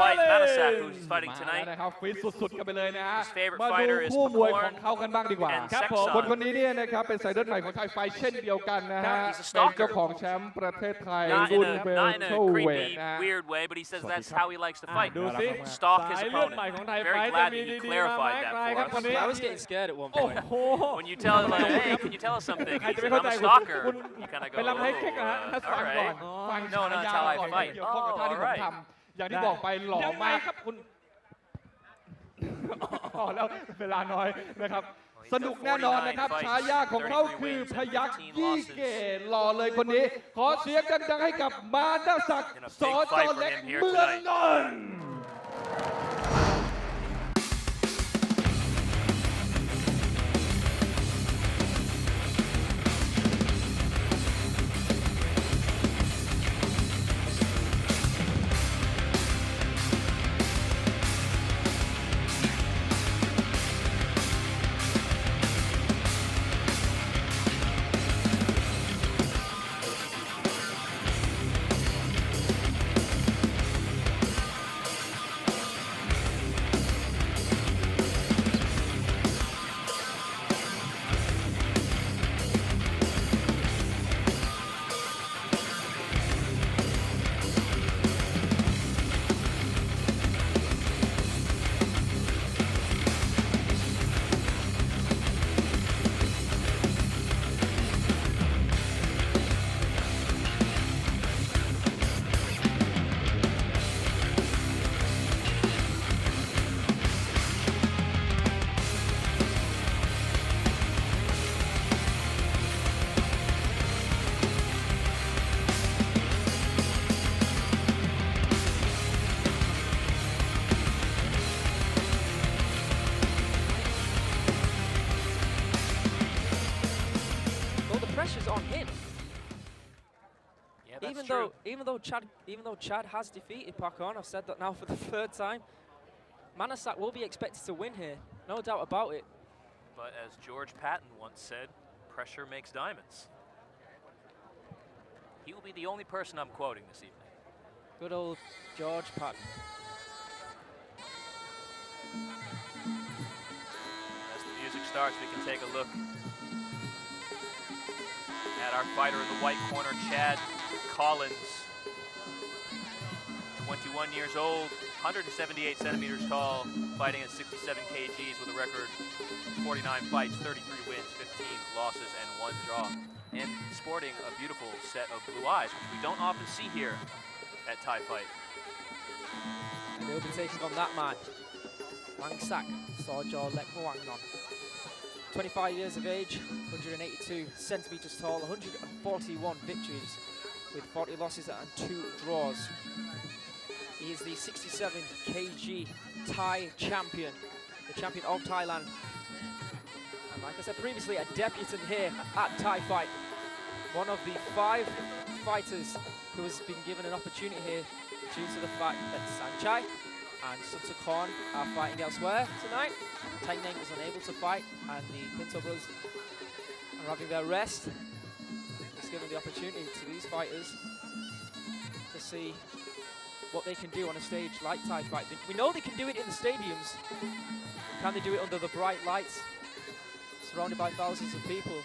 Fight MANASAK, who's fighting tonight. นะครับฟิตสุดๆกันไปเลยนะฮะ His favorite มาดู fighter is คู่มวยข Pakorn องเขากันบ้างดีกว่า and ครับผม Sexton. คนนี้เนี่ยนะครับเป็นสายเลือดใหม่ของไทยไฟเช่นเดียวกันนะฮะ He's a เป็น stalker. เจ้าของแชมป์ประเทศไทย Not รุ่น in เว a, ล not in เท a เวท creepy, นะฮะ weird way, but he says that's how he likes to fight. ดูสิ Stalk his สายเลือด opponent. ใหม่ของไทยไฟ Very จะ glad มี that you ดีๆมาไหม clarified ใคร that ครับ for คน us. นี้ I was getting scared at one โอ้ point. โห When you tell him, like, hey, can you tell us something? ใคร He จะไม่ says, เข้า I'm ใจ a stalker. คุณ You kind of ไป go, รำให้เค้กนะฮะ oh, ถ้าฟัง all ก่อน right. ฟัง No, ฉา no, ยา that's how I ก่อน fight. เกี่ยวข้องกับท่าที่ผม Oh, ท all ำอย่างที่บอกไปหล่อมากครับคุณอ๋อแล้วเวลาน้อยนะครับสนุกแน่นอนนะครับฉายาของเขาคือพยัคฆ์ยี่เก๋หล่อเลยคนนี้ขอเสียงดังๆให้กับมานาศักดิ์สจเล็กเมืองนนท์ pressure's on him. Yeah, that's true. Even though Chad has defeated Pakorn, I've said that now for the third time. MANASAK will be expected to win here, no doubt about it. But as George Patton once said, pressure makes diamonds. He will be the only person I'm quoting this evening. Good old George Patton. As the music starts, we can take a look at our fighter in the white corner, Chad Collins. 21 years old, 178 centimeters tall, fighting at 67 kgs with a record 49 fights, 33 wins, 15 losses, and 1 draw. And sporting a beautiful set of blue eyes, which we don't often see here at Thai Fight. And they'll be taking on that man, MANASAK, SOR.JOR.LEKMUANGNON. 25 years of age, 182 centimeters tall, 141 victories, with 40 losses and 2 draws. He is the 67 kg Thai champion, the champion of Thailand. And like I said previously, a debutant here at Thai Fight. One of the 5 fighters who has been given an opportunity here due to the fact that SAENCHAI and Sutsukorn are fighting elsewhere tonight. Tengneng was unable to fight, and the Pinto brothers are having their rest. It's given the opportunity to these fighters to see what they can do on a stage like Thai Fight. We know they can do it in the stadiums. Can they do it under the bright lights, surrounded by thousands of people?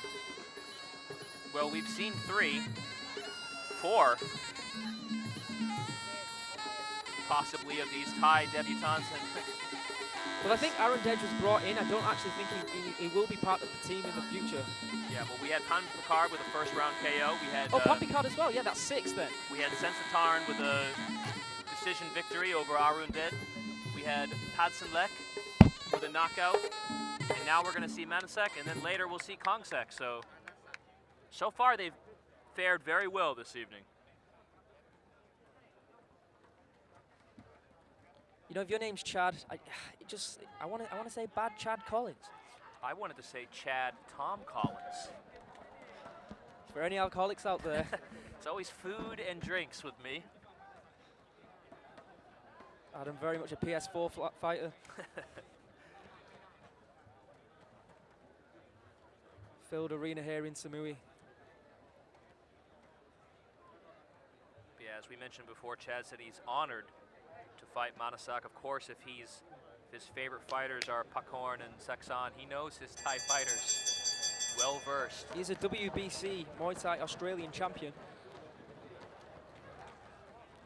Well, we've seen 3, 4, possibly, of these Thai debutants. Well, I think AROONDEJ was brought in. I don't actually think he will be part of the team in the future. Yeah, well, we had PANPIKARD with a first-round KO. We had PANPIKARD as well. Yeah, that's 6 then. We had SAENSATHARN with a decision victory over AROONDEJ. We had PADSAENLEK with a knockout. And now we're going to see MANASAK, and then later we'll see KONGSUK. So far they've fared very well this evening. You know, if your name's Chad, I want to say bad Chad Collins. I wanted to say Chad Tom Collins. For any alcoholics out there. It's always food and drinks with me. Adam, very much a PS4 fighter. Filled arena here in Samui. Yeah, as we mentioned before, Chad said he's honored to fight MANASAK. Of course, if his favorite fighters are Pakorn and Seksan, he knows his Thai fighters well versed. He's a WBC Muay Thai Australian champion.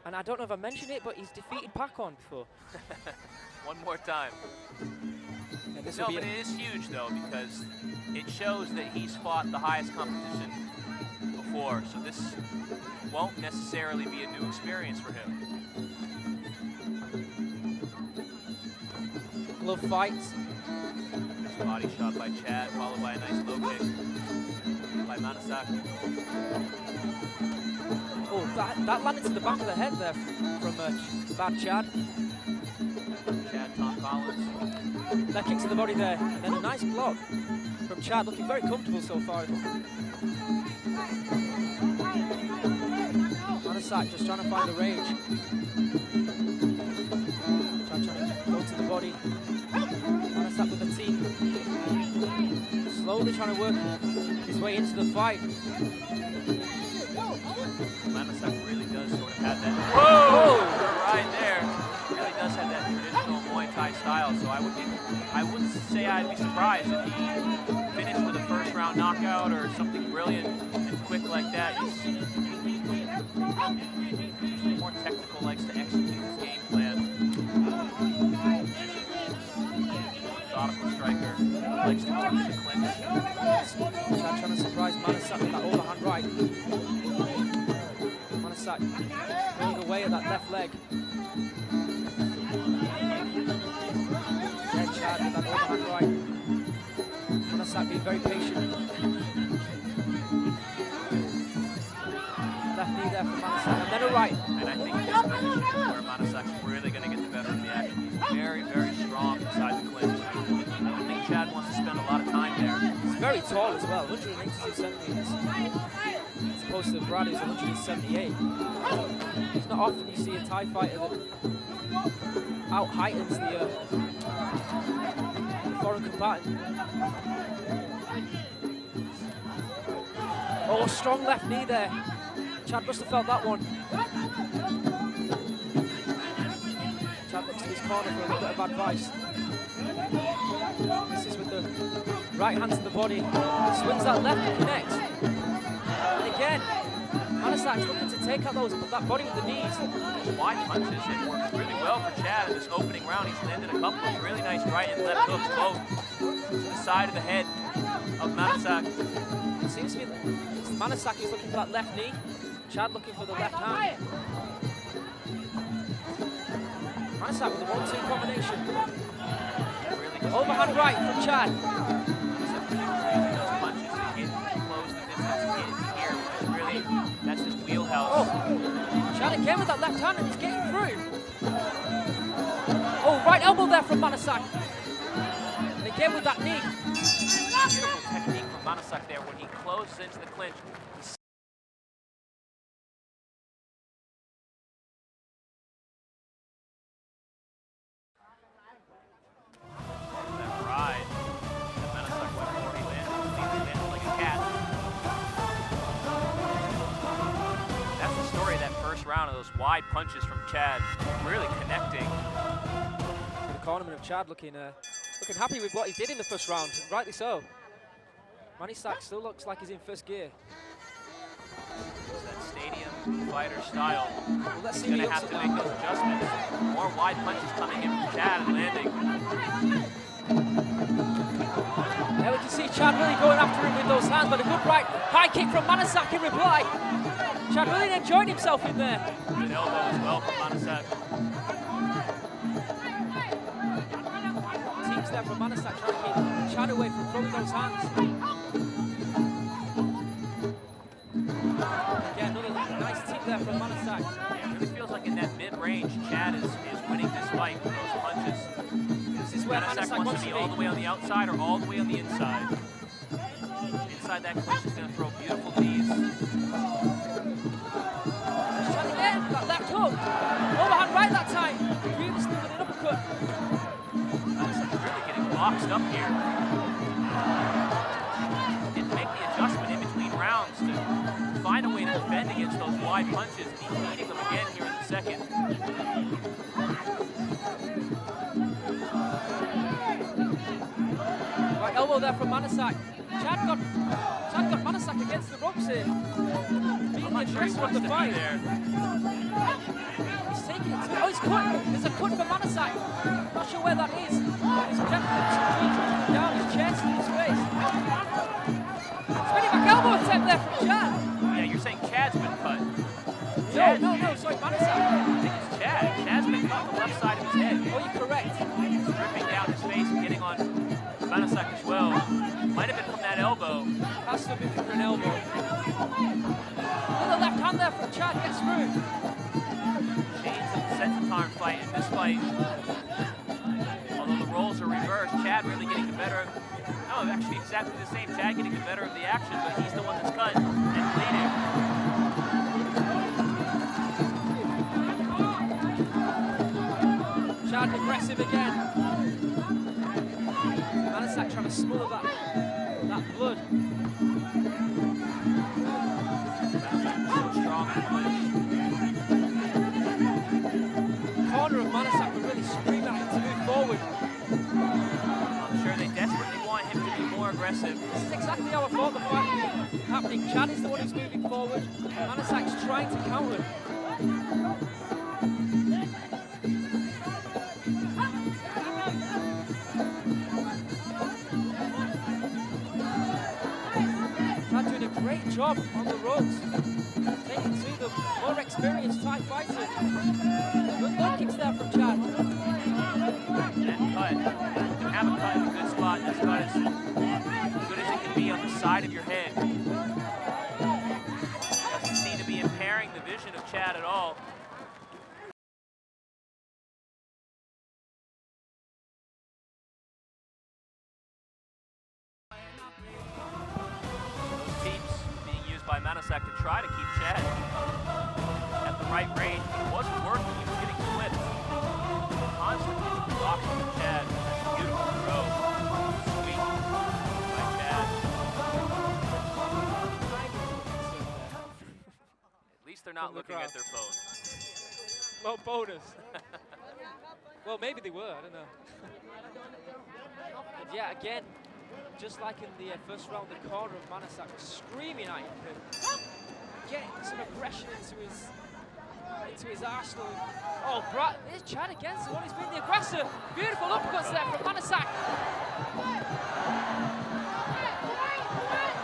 And I don't know if I mentioned it, but he's defeated Pakorn before. One more time. And this no, but it is huge though, because it shows that he's fought the highest competition before, so this won't necessarily be a new experience for him. Glove fights. Body shot by Chad, followed by a nice low kick by MANASAK. Oh, that landed to the back of the head there from bad Chad. Chad Tom Collins. That kick to the body there, and then a nice block from Chad, looking very comfortable so far. MANASAK just trying to find the range. Chad trying to go to the body. MANASAK with the team. Slowly trying to work his way into the fight. MANASAK really does sort of have that. Whoa! Right there. Really does have that traditional Muay Thai style, so I wouldn't say I'd be surprised if he finished with a first-round knockout or something brilliant and quick like that. He's more technical, likes to execute his game plan. Methodical striker, likes to go to the clinch. Chad trying to surprise MANASAK with that overhand right. MANASAK going away at that left leg. Yeah, Chad with that overhand right. MANASAK being very patient. Left knee there for MANASAK, and then a right. And I think this position is where MANASAK's really going to get the better of the action. He's very, very strong inside the clinch. I don't think Chad wants to spend a lot of time there. He's very tall as well, 182 centimeters. As opposed to Brad, who's 178. It's not often you see a Thai fighter that out-heightens the foreign combatant. Oh, strong left knee there. Chad must have felt that one. Chad looks to his corner for a little bit of advice. This is with the right hand to the body. Swings that left and connects. And again, MANASAK's looking to take out that body with the knees. Wide punches, it worked really well for Chad in this opening round. He's landed a couple of really nice right and left hooks, both to the side of the head of MANASAK. It seems to be MANASAK who's looking for that left knee. Chad looking for the left hand. MANASAK with a 1-2 combination. Really overhand right from Chad. Those punches to get close the distance, to get into here, which is really, that's his wheelhouse. Oh, again with that left hand, and he's getting through. Oh, right elbow there from MANASAK. And again with that knee. Beautiful technique from MANASAK there when he closes into the clinch. That ride that MANASAK went for, he landed like a cat. That's the story of that first round of those wide punches from Chad, really connecting. The cornerman of Chad looking happy with what he did in the first round, rightly so. MANASAK still looks like he's in first gear. It's that stadium fighter style. Well, let's He's see going to have to make those adjustments. More wide punches coming in from Chad and landing. There we can see Chad really going after him with those hands, but a good right high kick from MANASAK in reply. Chad really enjoyed himself in there. Good elbow as well from MANASAK. Teams there from MANASAK trying to keep Chad away from throwing those hands. Again, another nice tip there from MANASAK. Yeah, it really feels like in that mid-range, Chad is winning this fight with those punches. This is where MANASAK wants to be all the way on the outside or all the way on the inside. Inside that clinch is going to throw beautiful knees. Chad again, that left hook. Overhand right that time. Previously with an uppercut. MANASAK really getting boxed up here. Didn't make the adjustment in between rounds to find a way to defend against those wide punches, and he's needing them again here in the second. Right elbow there from MANASAK. Chad got MANASAK against the ropes here. Being the aggressor of the fight. There. He's taking it to, oh, he's cut. There's a cut for MANASAK. Not sure where that is. He's definitely down his chest and his face. Spinning back elbow attempt there from Chad. Yeah, you're saying Chad's been cut. No, sorry, MANASAK. I think it's Chad. Chad's been cut on the left side of his head. Oh, you're correct. Dripping down his face and getting on MANASAK as well. Might have been from that elbow. Has to have been from an elbow. Another left hand there from Chad, gets through. Chains of SAENSATHARN fight in this fight. Although the roles are reversed, Chad really getting the better of, no, actually exactly the same. Chad getting the better of the action, but he's the one that's cut and bleeding. Chad aggressive again. MANASAK trying to smother that blood. So strong in the clinch. Corner of MANASAK were really screaming at him to move forward. I'm sure they desperately want him to be more aggressive. This is exactly how I thought the fight would be happening. Chad is the one who's moving forward. MANASAK's trying to counter. Chad doing a great job on the ropes. Taking to the more experienced Thai fighter. Good leg kicks there from Chad. That cut, you can have a cut in a good spot. This cut is as good as it can be on the side of your head. Doesn't seem to be impairing the vision of Chad at all. Those teeps being used by MANASAK to try to keep Chad at the right range. It wasn't working. He was getting flipped. Constantly blocking from Chad. That's a beautiful throw. Sweet by Chad. At least they're not From the looking crowd. at their phone. Well, bonus. Well, maybe they were, I don't know. But yeah, again, just like in the first round, the corner of MANASAK was screaming at him to get some aggression into his arsenal. Oh, there's Chad again, so he's been the aggressor. Beautiful uppercuts there from MANASAK.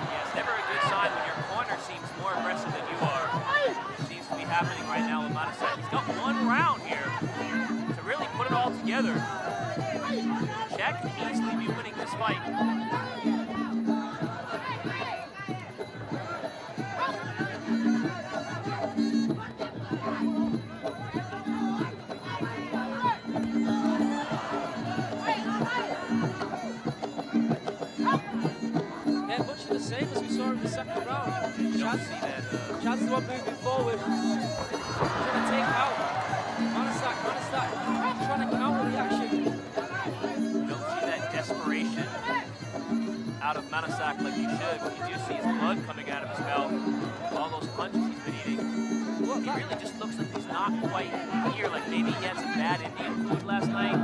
Yeah, it's never a good sign when your corner seems more aggressive than you are. It seems to be happening right now with MANASAK. He's got one round here to really put it all together. Chad can easily be winning this fight. the same as we saw in the second round. You don't see that. Chad's the one moving forward, trying to take out Manasak trying to counter the action. You don't see that desperation out of Manasak like you should, but you do see his blood coming out of his mouth. All those punches he's been eating. Well, He really just looks like he's not quite here, like maybe he had some bad Indian food last night.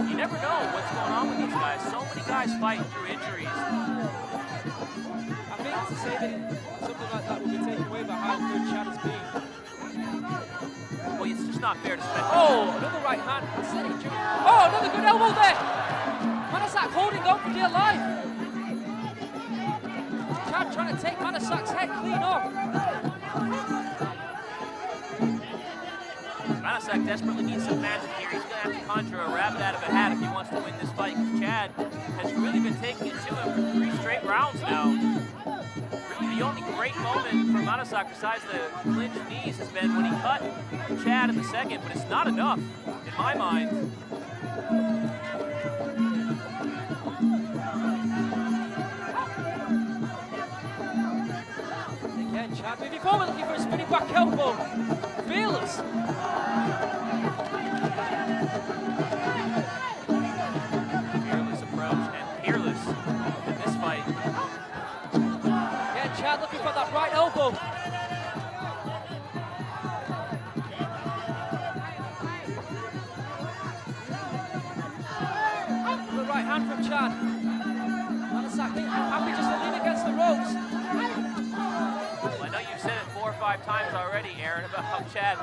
You never know what's going on with these guys. So many guys fight through injuries. I think to say that something like that will be taken away by how good Chad has been. Well, it's just not fair to spend. Oh, another right hand. Oh, another good elbow there. Manasak holding on for dear life. Chad trying to take Manasak's head clean off. Manasak desperately needs some magic here. He's going to have to conjure a rabbit out of a hat if he wants to win this fight, because Chad has really been taking it to him for 3 straight rounds now. Really, the only great moment for Manasak besides the clinch knees has been when he cut Chad in the second, but it's not enough, in my mind. Again, Chad moving forward, looking for a spinning back elbow. Fearless. Fearless approach and peerless in this fight. Again, Chad looking for that right elbow. The right hand from Chad. Manasak happy just to lean against the ropes. I know you've said it 4 or 5 times already, Aaron, about how Chad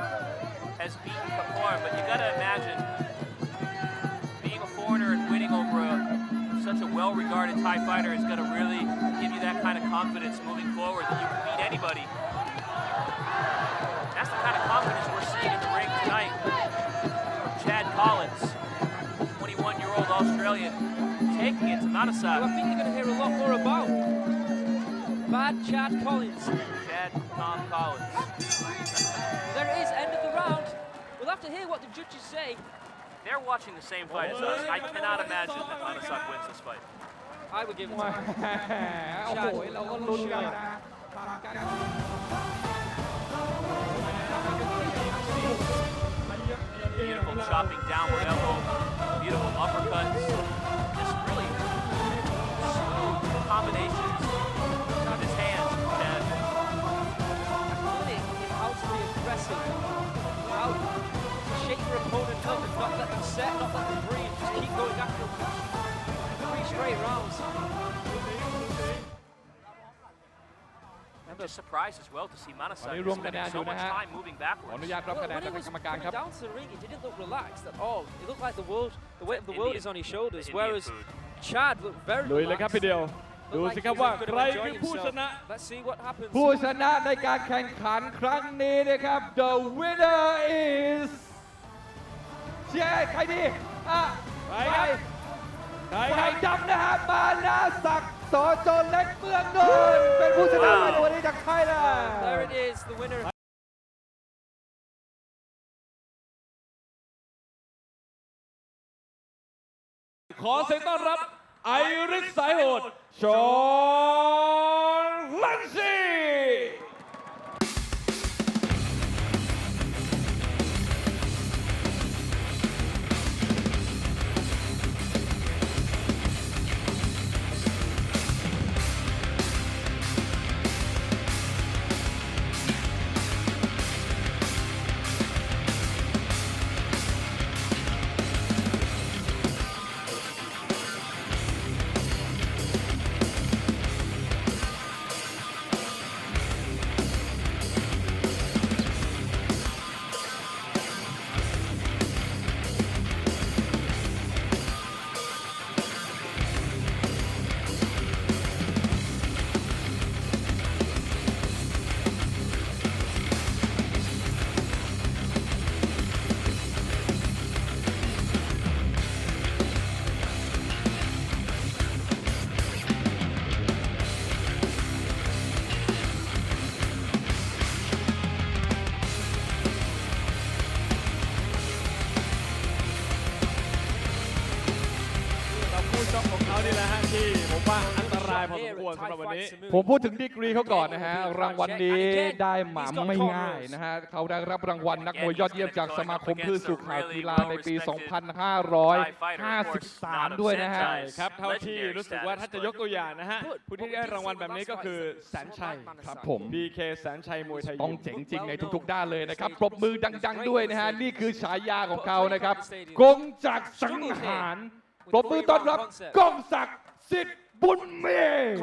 has beaten Pakorn, but you got to imagine being a foreigner and winning over such a well-regarded Thai fighter is going to really give you that kind of confidence moving forward that you can beat anybody. That's the kind of confidence we're seeing in the ring tonight from Chad Collins, 21-year-old Australian, taking it to Manasak. Who I think you're going to hear a lot more about. Bad Chad Collins. Chad Tom Collins. There it is, end of the round. We'll have to hear what the judges say. They're watching the same fight as us. I cannot imagine that Manasak wins this fight. I would give it to him. โอ้โหเราก็ลุ้นกันนะ Beautiful chopping downward elbow, beautiful uppercuts, just really smooth combinations with his hands, Chad. Learning how to be aggressive, how to shake your opponent up and not let them set, not let them breathe, just keep going after them. 3 straight rounds. I'm just surprised as well to see Manasak Ini rwam spendingคะแนนอ so ยู่นะ much ฮะ time moving ขอ backwards. อนุญาตรับคะแนน When จาก he คณะ was กรรมการ coming ครับ down to the ring, he didn't look relaxed at all. It looked like the weight of the world is on his shoulders, Indian whereas food. Chad looked very ลุยเลยครับพี่ relaxed. เดียว ดู Looked สิ like ครับ he ว่า was ใค going ร to คือ enjoy ผู้ช himself. นะ Let's see what happens. ผู้ชนะในการแข่งขันครั้งนี้นะครับ The winner is เชียร์ใครดีใครครับฝ่ายดำนะฮะมานาศักดิ์สจเล็กเมืองนนท์เป็นผู้ชนะในวันนี้จากไทยแลนด์ There it is, the winner. ขอเสียงต้อนรับไอริสสายโหดCLANCY ได้พอสมควรสำหรับวันนี้ผมพูดถึงดีกรีเขาก่อนนะฮะรางวัลนี้ได้มาไม่ง่ายนะฮะเขาได้รับรางวัลนักมวยยอดเยี่ยมจากสมาคมคลื่นสู่ข่าวกีฬาในปี 2553 ด้วยนะฮะครับเท่าที่รู้สึกว่าถ้าจะยกตัวอย่างนะฮะผู้ที่ได้รางวัลแบบนี้ก็คือแสนชัยครับผม BK แสนชัยมวยไทยต้องเจ๋งจริงในทุกๆด้านเลยนะครับปรบมือดังๆด้วยนะฮะนี่คือฉายาของเขานะครับกงจักรสังหารปรบมือต้อนรับกองศักดิ์สิทธิ์บุญเมย์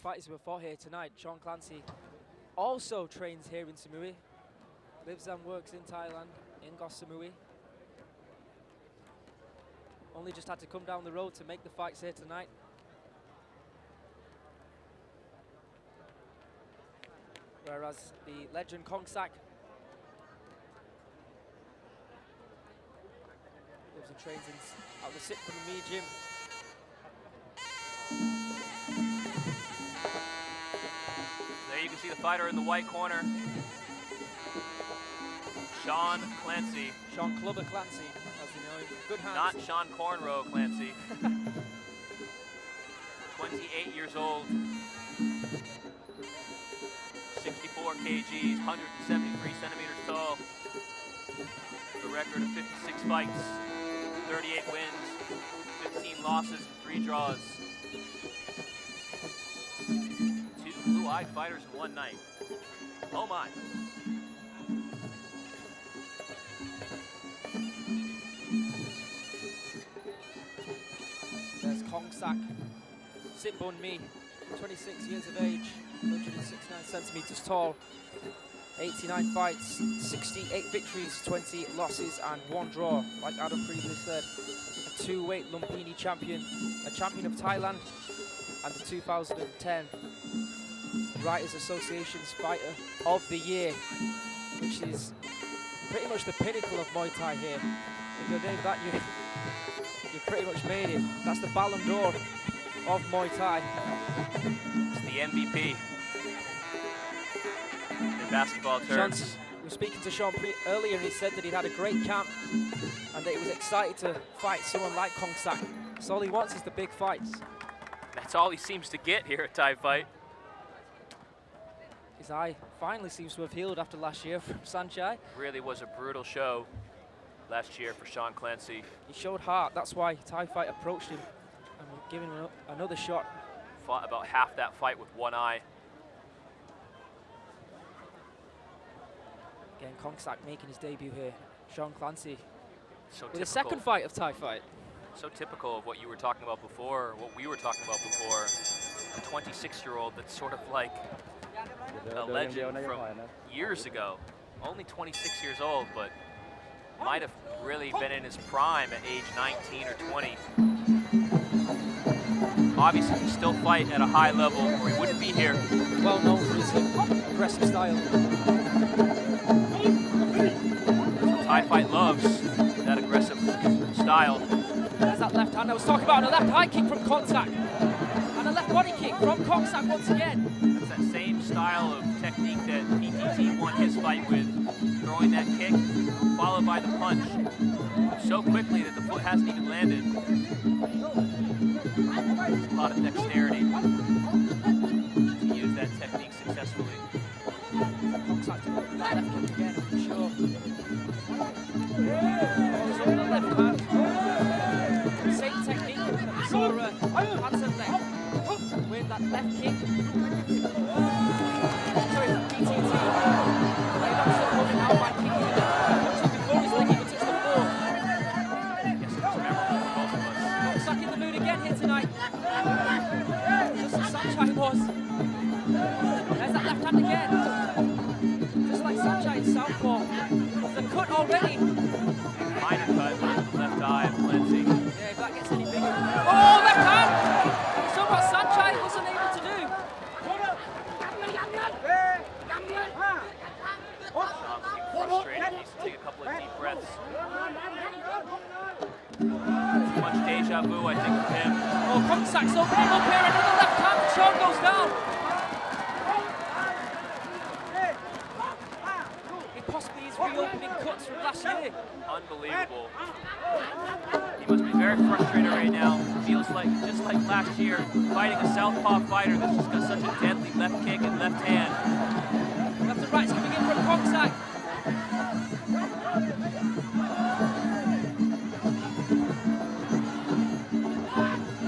Fighters who were fought here tonight. Sean Clancy also trains here in Samui, lives and works in Thailand, in Samui. Only just had to come down the road to make the fights here tonight. Whereas the legend KONGSUK lives and trains at the SITBUNMEE gym. There you can see the fighter in the white corner, Sean Clancy. Sean Clubber Clancy, as you know, good hands. Not Sean Cornrow Clancy. 28 years old, 64 kgs, 173 centimeters tall. A record of 56 fights, 38 wins, 15 losses, and 3 draws. Blue-eyed fighters in one night. Oh my. There's KONGSUK, SITBUNMEE, 26 years of age, 169 centimeters tall, 89 fights, 68 victories, 20 losses and 1 draw. Like Adam previously said, a 2-weight Lumpini champion, a champion of Thailand, and the 2010 Writers Association's Fighter of the Year, which is pretty much the pinnacle of Muay Thai here. If you're doing that, you've pretty much made it. That's the Ballon d'Or of Muay Thai. It's the MVP in basketball terms. We were speaking to Sean earlier, and he said that he'd had a great camp and that he was excited to fight someone like KONGSUK. So all he wants is the big fights. That's all he seems to get here at Thai Fight. His eye finally seems to have healed after last year from SAENCHAI. Really was a brutal show last year for Sean Clancy. He showed heart, that's why Thai Fight approached him and were giving him another shot. Fought about half that fight with one eye. Again, KONGSUK making his debut here. Sean Clancy So with a second fight of Thai Fight. So typical of what you were talking about before, what we were talking about before. A 26-year-old that's sort of like a legend from years ago. Only 26 years old, but might have really been in his prime at age 19 or 20. Obviously, he still fight at a high level, or he wouldn't be here. Well known for his aggressive style. Thai Fight loves that aggressive style. There's that left hand I was talking about, and a left high kick from KONGSUK. And a left body kick from KONGSUK once again. That's that same style of technique that P.T.T won his fight with, throwing that kick, followed by the punch so quickly that the foot hasn't even landed. It's a lot of dexterity to use that technique successfully. KONGSUK to that left kick again, I'm sure. Goes on the left hand. Same technique that we saw PADSAENLEK win that left kick. Sorry, P.T.T. They don't support him out by kicking him. Punching before his leg even touched the floor. Yes, it was memorable for both of us. KONGSUK in the mood again here tonight. Just as SAENCHAI was. There's that left hand again. Just like SAENCHAI in southpaw. There's a cut already. Minor cut, left eye of CLANCY. Yeah, if that gets any bigger. Oh, left hand! So what SAENCHAI wasn't able to do. Sean looking frustrated, needs to take a couple of deep breaths. Too much deja vu, I think, for him. Oh, KONGSUK's opening up here, another left hand, Sean goes down. It possibly is reopening cuts from last year. Unbelievable. He must be very frustrated right now. Feels like, just like last year, fighting a southpaw fighter that's just got such a deadly left kick and left hand. Left and right's coming in from KONGSUK.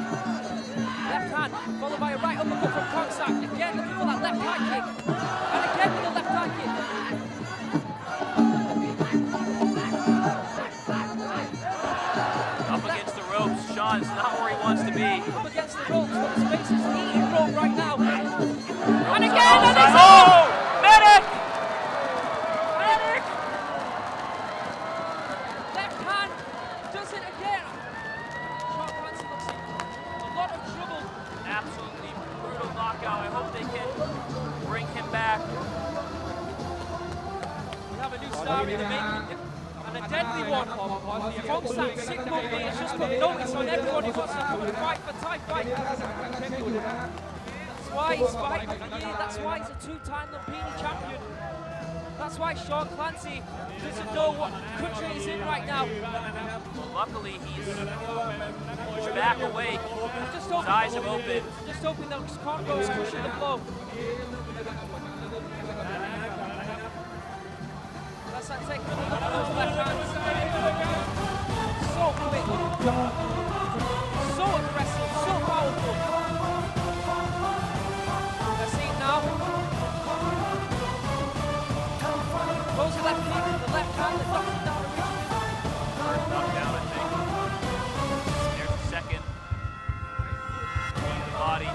Left hand, followed by a right uppercut from KONGSUK. Again looking for that left high kick. And again with the left high kick. Up against the ropes, Sean's not where he wants to be. Up against the ropes, but his face is eating rope right now. And again, and it's Oh! Medic! Medic! Left hand does it again. Sean Clancy looks in a lot of trouble. Absolutely brutal knockout. I hope they can bring him back. We have a new star in the making. And a deadly one. KONGSUK SITBUNMEE has just put notice on everyone who wants to come and fight for Thai fight. That's why he's fighting of the year. That's why he's a two-time Lumpini champion. That's why Sean Clancy doesn't know what country he's in right now. Luckily, he's back awake. Just His eyes have opened. Just hoping those cornrows cushion the blow. That's that take another look at those left hands. So quick. So aggressive. So powerful. Let's see it now. Goes the left kick, the left hand that knocks him down originally. First knockdown, I think. There's the second. The body.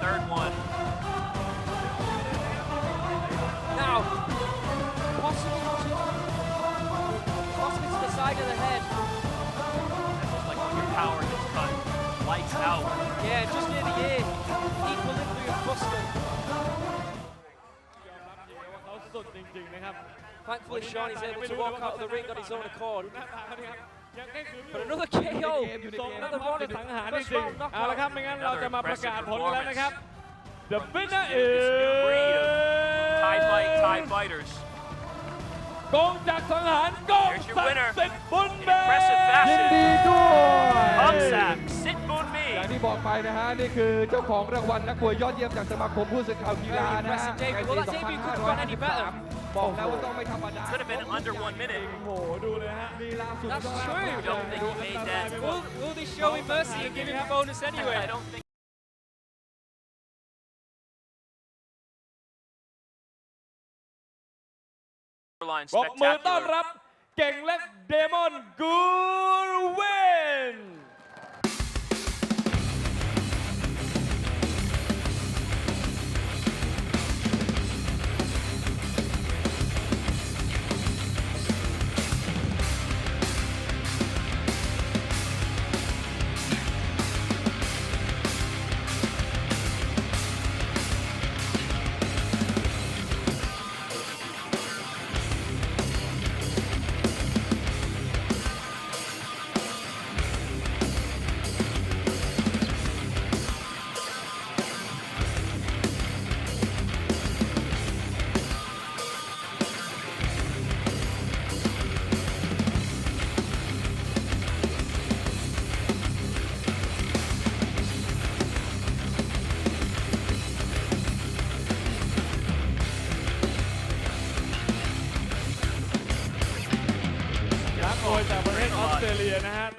Third one. Now, possibly to the side of the head. Just like when your power gets cut. Lights out. Yeah, just near the ear. Equilibrium busted. Thankfully, Sean is able to walk out of the ring on his own accord. But another KO. Another one. First round เอาละครับ knockout. ไม่งั้นเราจะมาประกาศผลแล้วนะครับ The winner This new breed of Thai is fighters. กงจากสังหารกง Here's your ศัก winner. ดิ์สิทธิ์บุญ In เบ impressive ยิน fashion. ดีด้วย KONGSUK อย่าง SITBUNMEE. ที่บอกไปนะฮะนี่คือเจ้าของรางวัลนักมวยยอดเยี่ยมจากสมาคมผู้สื่อข่าวกีฬานะฮะ Very impressive, David. Well, that debut couldn't have gone any better. บอกแล้วว่าต้องไม่ธรรมดา Could have been under 1 minute. โอ้โหดูเลยฮะลีลาสุดยอด That's true. Don't think he made that. Will they show him mercy and give him a bonus I anyway? don't think. Line ปรบมือต้อน spectacular. รับเก่งและเดมอนกูดวิน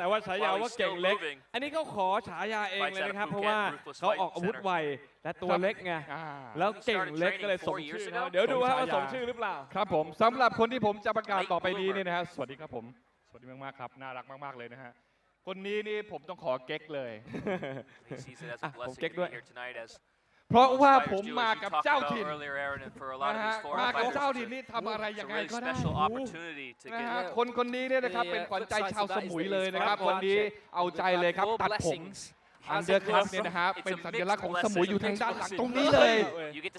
แต่ว่าฉายาว่าเก่งเล็กอันนี้เขาขอฉายาเองเลยนะครับเพราะว่าเขาออกอาวุธไวและตัวเล็กไงแล้วเก่งเล็กก็เลยส่งชื่อเขาเดี๋ยวดูว่าส่งชื่อหรือเปล่าครับผมสำหรับคนที่ผมจะประกาศต่อไปนี้เนี่ยนะฮะสวัสดีครับผมสวัสดีมากๆครับน่ารักมากๆเลยนะฮะคนนี้นี่ผมต้องขอเก๊กเลยผมเก๊กด้วยเพราะว่าผมมากับเจ้าถิ่นนะฮะมากับเจ้าถิ่นนี่ทำอะไรยังไงก็ได้นะฮะคนนี้เนี่ยนะครับเป็นขวัญใจชาวสมุยเลยนะครับวันนี้เอาใจเลยครับตัดผมอันเดอร์คัทเนี่ยนะฮะเป็นสัญลักษณ์ของสมุยอยู่ทางด้านหลังตรงนี้เลย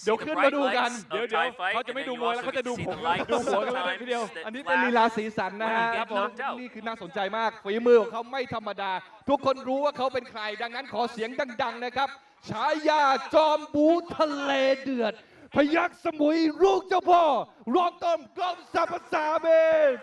เดี๋ยวขึ้นมาดูกันเดี๋ยวเขาจะไม่ดูมวยแล้วเขาจะดูผมดูหัวกันเลยทีเดียวอันนี้เป็นลีลาสีสันนะฮะครับผมนี่คือน่าสนใจมากฝีมือของเขาไม่ธรรมดาทุกคนรู้ว่าเขาเป็นใครดังนั้นขอเสียงดังๆนะครับฉายาจอมบูทะเลเดือดพยัคฆ์สมุยลูกเจ้าพ่อรองต้มกรมสรรพสามิต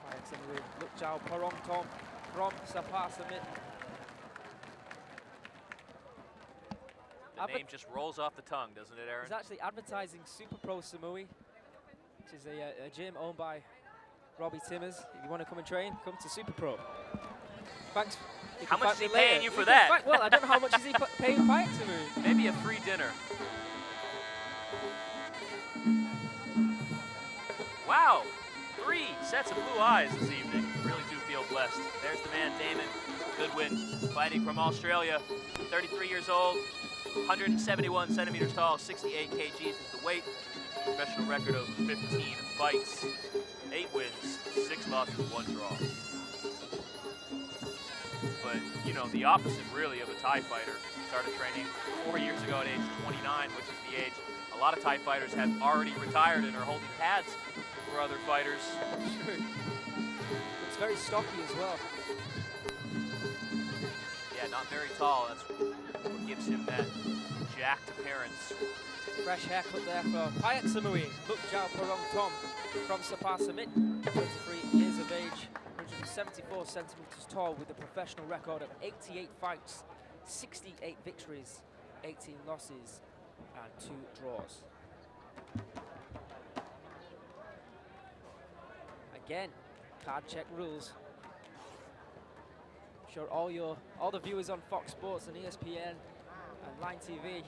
Payak-Samui, LUKJAOPORONGTOM, KROMSAPPASAMIT. The name just rolls off the tongue, doesn't it, Aaron? He's actually advertising Super Pro Samui, which is a gym owned by Robbie Timmers. If you want to come and train, come to Super Pro. Thanks. How much is he paying you for that? Well, I don't know how much is he paying Payak-Samui. Maybe a free dinner. Wow, 3 sets of blue eyes this evening. Really do feel blessed. There's the man, Damon Goodwin, fighting from Australia, 33 years old, 171 centimeters tall, 68 kgs is the weight. Professional record of 15 fights, 8 wins, 6 losses, 1 draw. But, you know, the opposite really of a Thai fighter. Started training 4 years ago at age 29, which is the age a lot of Thai fighters have already retired and are holding pads for other fighters. Looks very stocky as well. Yeah, not very tall. That's what gives him that jacked appearance. Fresh haircut there for Payak-Samui, LUKJAOPORONGTOM from KROMSAPPASAMIT, 23 years of age, 174 centimeters tall with a professional record of 88 fights, 68 victories, 18 losses, and 2 draws. Again, card check rules. I'm sure all the viewers on Fox Sports and ESPN and Line TV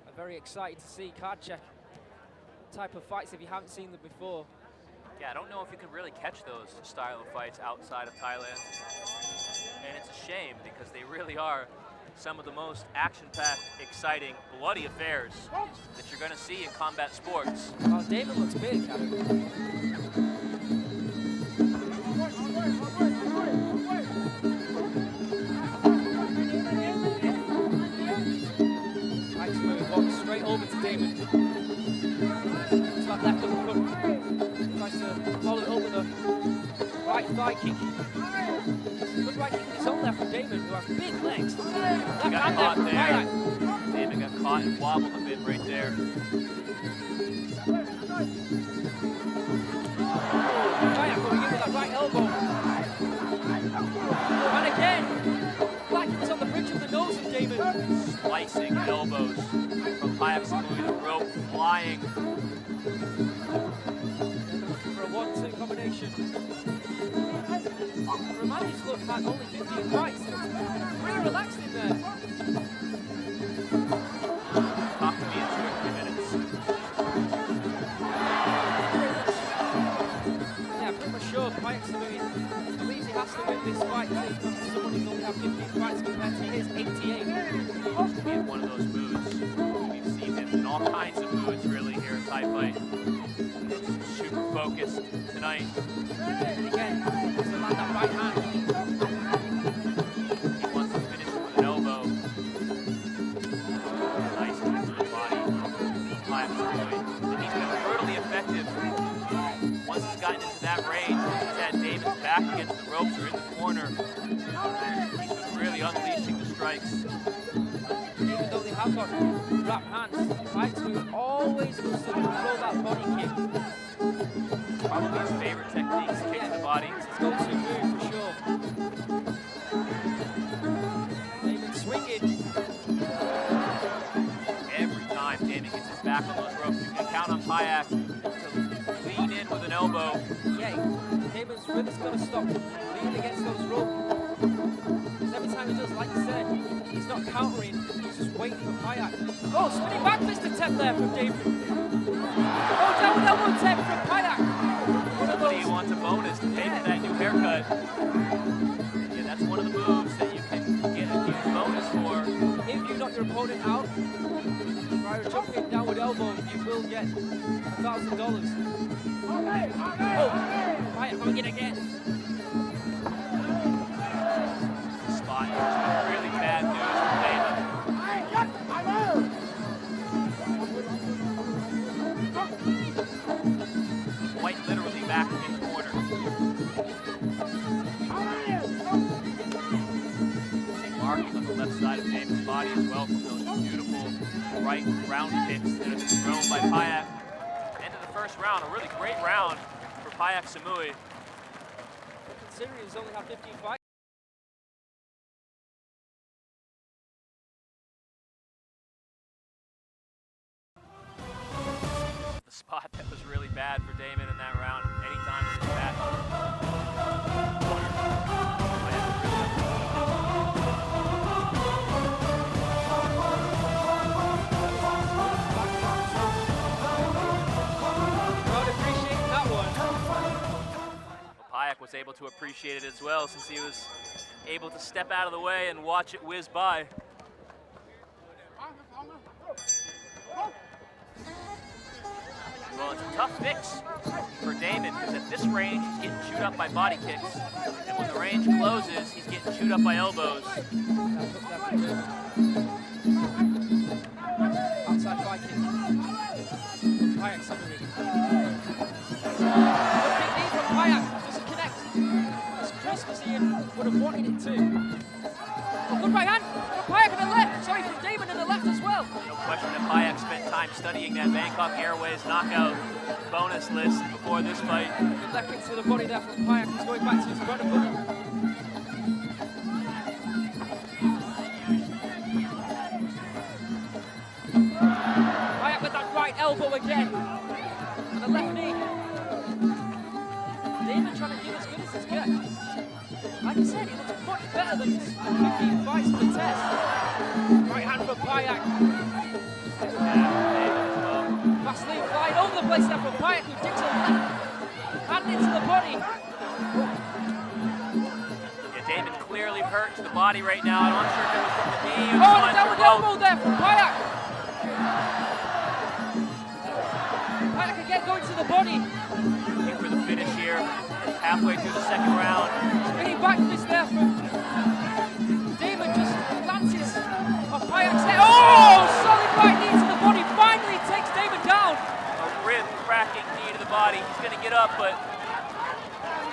are very excited to see card check type of fights if you haven't seen them before. Yeah, I don't know if you can really catch those style of fights outside of Thailand. And it's a shame because they really are some of the most action-packed, exciting, bloody affairs that you're going to see in combat sports. Oh, Damon looks big, Adam. Payak-Samui walks straight over to Damon. It's that left uppercut. Tries to follow it up with a right thigh kick. Good good right kick of his own there from Damon, who has big legs. He Left got hand caught from there. Payak. Damon got caught and wobbled a bit right there. Payak going in with that right elbow. And again, black kick is on the bridge of the nose of Damon. Slicing elbows from Payak-Samui, the rope flying. For a 1-2 combination. For a man who's looked at only 15 fights, pretty relaxed in there. Talk to me in 2 or 3 minutes. Yeah, pretty much sure Payak-Samui believes he has to win this fight because someone who's only had 15 fights compared to his 88. He had one of those moods. We've seen him in all kinds of moods really here at Thai Fight. Super focused tonight. And again, has to land that right hand. He wants to finish it with an elbow. Nice kick to the body. Payak-Samui. And he's been brutally effective. Once he's gotten into that range, he's had Damon's back against the ropes or in the corner. He's been really unleashing the strikes. Even though they have got wrap hands, Payak-Samui always goes to control that body kick. Probably his favorite technique is kicking the body. It's his go-to move for sure. Damon swinging. Every time Damon gets his back on those ropes, you can count on Payak to lean in with an elbow. Yeah, Damon's really going to stop leaning against those ropes. Because every time he does, like you said, he's not countering, he's just waiting for Payak. Oh, spinning back fist attempt there from Damon. Oh, down with elbow attempt from Payak. Somebody who wants a bonus to pay for that new haircut. Yeah, that's one of the moves that you can get a huge bonus for. If you knock your opponent out, by jumping down with elbow, you will get $1,000. Oh, Payak coming in again. Spot is really bad news for Damon. Quite literally back in the corner. Marking on the left side of Damon's body as well from those beautiful right round kicks that have been thrown by Payak. End of the first round, a really great round for Payak-Samui. Considering he's only had 15 fights. The spot that was really bad for Damon in that round, anytime with his back. Crowd appreciating that one. Well, Payak was able to appreciate it as well since he was able to step out of the way and watch it whiz by. Well, it's a tough fix for Damon because at this range, he's getting chewed up by body kicks. And when the range closes, he's getting chewed up by elbows. Outside Viking. Payak-Samui. Good big knee from Payak. Doesn't connect as crisp as he would have wanted it to. Oh, good right hand from Payak on the left. Sorry, from Damon on the left as well. No question that Payak spent time studying that Bangkok Airways knockout bonus list before this fight. Good left kick to the body there from Payak. He's going back to his bread and butter. Payak with that right elbow again. And the left knee. Damon trying to get as good as he gets. Like I said, he looks much better than his 15 fights for the test. Right hand from Payak. Fast lead flying over the place there from Payak, who digs a left hand into the body. Yeah, Damon clearly hurt to the body right now. I'm not sure if it was from the knee or Oh, and a downward elbow there from Payak. Payak again going to the body. Looking for the finish here, halfway through the second round. Spinning back fist there from Damon, just glances off Payak's head. Oh, solid right knee to the body. Finally takes Damon down. A rib-cracking knee to the body. He's going to get up, but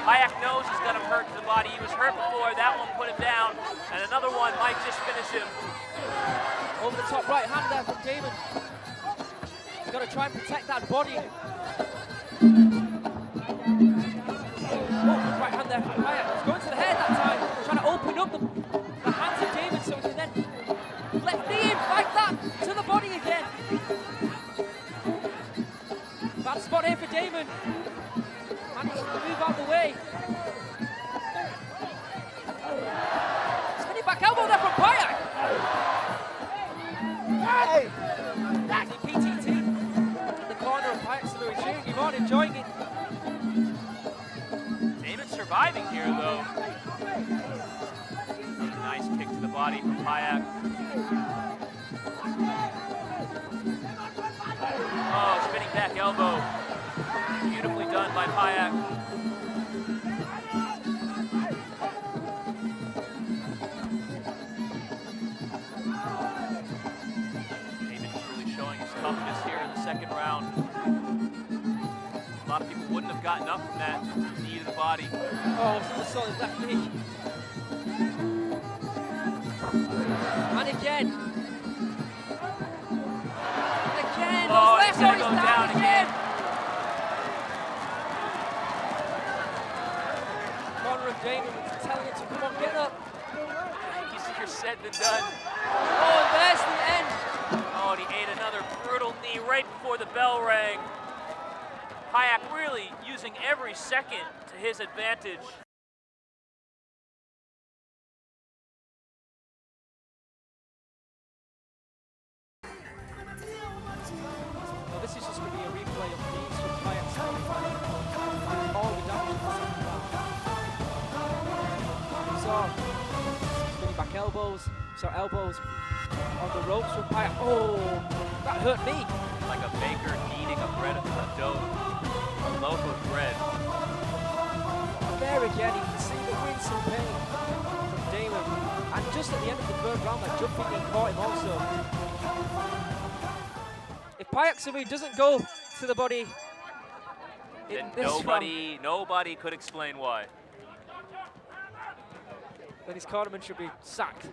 Payak knows he's got him hurt to the body. He was hurt before. That one put over the top right hand there from Damon. He's got to try and protect that body. Oh, good right hand there from Payak. He's going to the head that time, trying to open up the hands of Damon so he can then left knee him like that to the body again. Bad spot here for Damon. Manages to move out of the way. Spinning back elbow there from Payak. Hey! See P.T.T in the corner of Payak-Samui cheering him on, enjoying it. Damon surviving here, though. Nice kick to the body from Payak. Oh, spinning back elbow. Beautifully done by Payak. Damon's really showing his toughness here in the second round. A lot of people wouldn't have gotten up from that knee to the body. Oh, it's a solid left knee. And again. And again. Oh, Those it's left gonna arms go down down again. Corner of Damon telling it to come on, get up. Easier said than done. Oh, and there's the end. Oh, and he ate another brutal knee right before the bell rang. Payak really using every second to his advantage. Well, this is just going to be a replay of these from Payak-Samui. All the damage in the second round. We saw spinning back elbows. We saw elbows on the ropes from Payak. Oh, that hurt me. Like a baker kneading a dough, a loaf of bread. There again, you can see the winsome pain from Damon. And just at the end of the third round, that jump kick caught him also. If Payak-Samui doesn't go to the body in Then this round, nobody could explain why. then his cornerman should be sacked,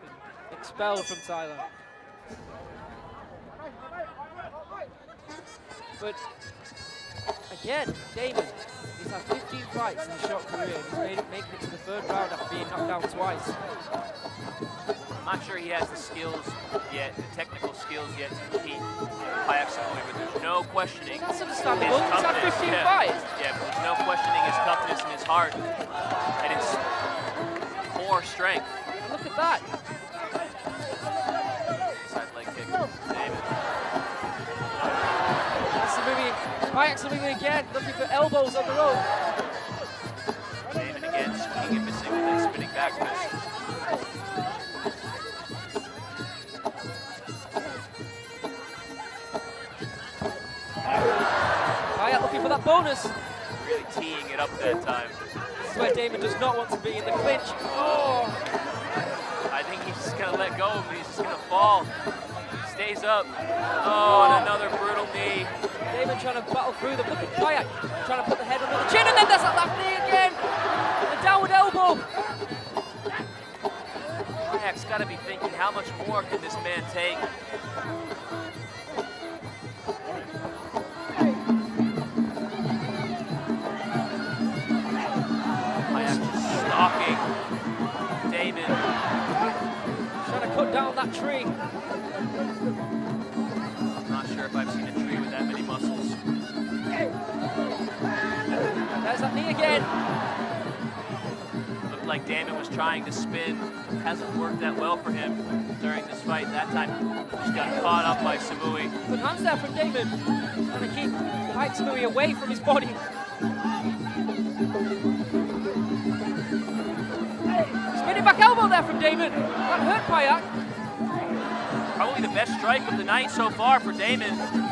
expelled from Thailand. But again, Damon, he's had 15 fights in his short career, and he's making it to the third round after being knocked down twice. I'm not sure he has the skills yet, the technical skills yet to compete Payak-Samui, but there's no questioning That's his understandable. He's had toughness. 15 Yeah. fights. Yeah, but there's no questioning his toughness and his heart and his core strength. And look at that. Side leg kick, Damon. Payak-Samui again, looking for elbows on the rope. Damon again swinging and missing with that spinning back fist. Payak looking for that bonus. Really teeing it up that time. This is where Damon does not want to be in the clinch. Oh, I think he's just gonna let go, but he's just gonna fall. Stays up. Oh, and another brutal knee. Damon trying to battle through them. Look at Payak trying to put the head under the chin, and then there's that left knee again. The downward elbow. Payak's got to be thinking, how much more can this man take? Payak just stalking Damon. Trying to cut down that tree. I'm not sure if I've seen a tree with that many muscles. There's that knee again. Looked like Damon was trying to spin. Hasn't worked that well for him during this fight. That time, just got caught up by Samui. Good hands there from Damon. Trying to keep Payak-Samui away from his body. Spinning back elbow there from Damon. That hurt Payak. Probably the best strike of the night so far for Damon.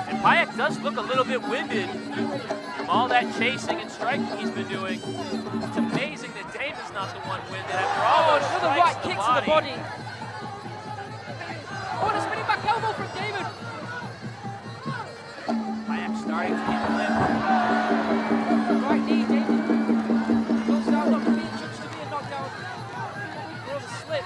And Payak does look a little bit winded from all that chasing and striking he's been doing. It's amazing that Damon's not the one winded after all those Another strikes right kick to the body. Oh, and a spinning back elbow from Damon. Payak starting to get limp. Right knee, Damon. Goes down, not being judged to be a knockdown. Or a slip.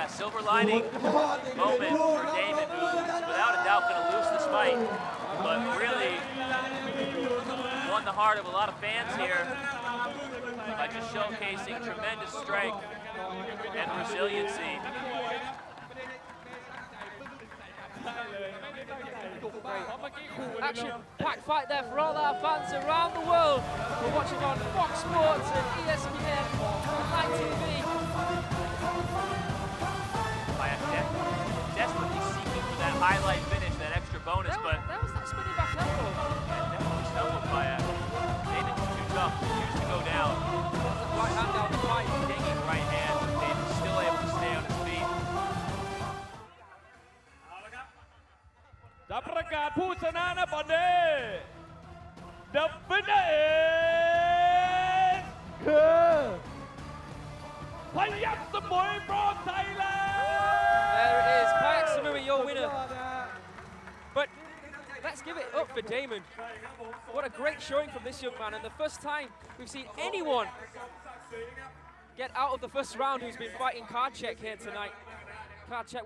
Yeah, silver lining moment for Damon, who's without a doubt going to lose this fight, but really won the heart of a lot of fans here by just showcasing tremendous strength and resiliency. Action-packed fight there for all our fans around the world. We're watching on Fox Sports and ESPN, Live TV. Desperately seeking for that highlight finish, that extra bonus, but That was that spinning back elbow. definitely stumbled Payak. Damon's too tough, refused to go down. Right hand down the fight. Dinging right hand, but Damon's still able to stay on his feet. จะประกาศผู้ชนะนะบอลเดย์ The winner is คือพยัคฆ์สมุย from Thailand There it is, Payak-Samui, your winner. But let's give it up for Damon. What a great showing from this young man, and the first time we've seen anyone get out of the first round who's been fighting card check here tonight. Card check.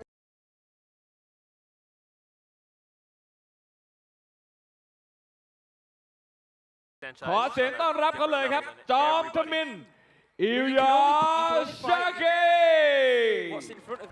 ขอเสียงต้อนรับเขาเลยครับ จอมทมิน อิลยาส ชาเก What's in front of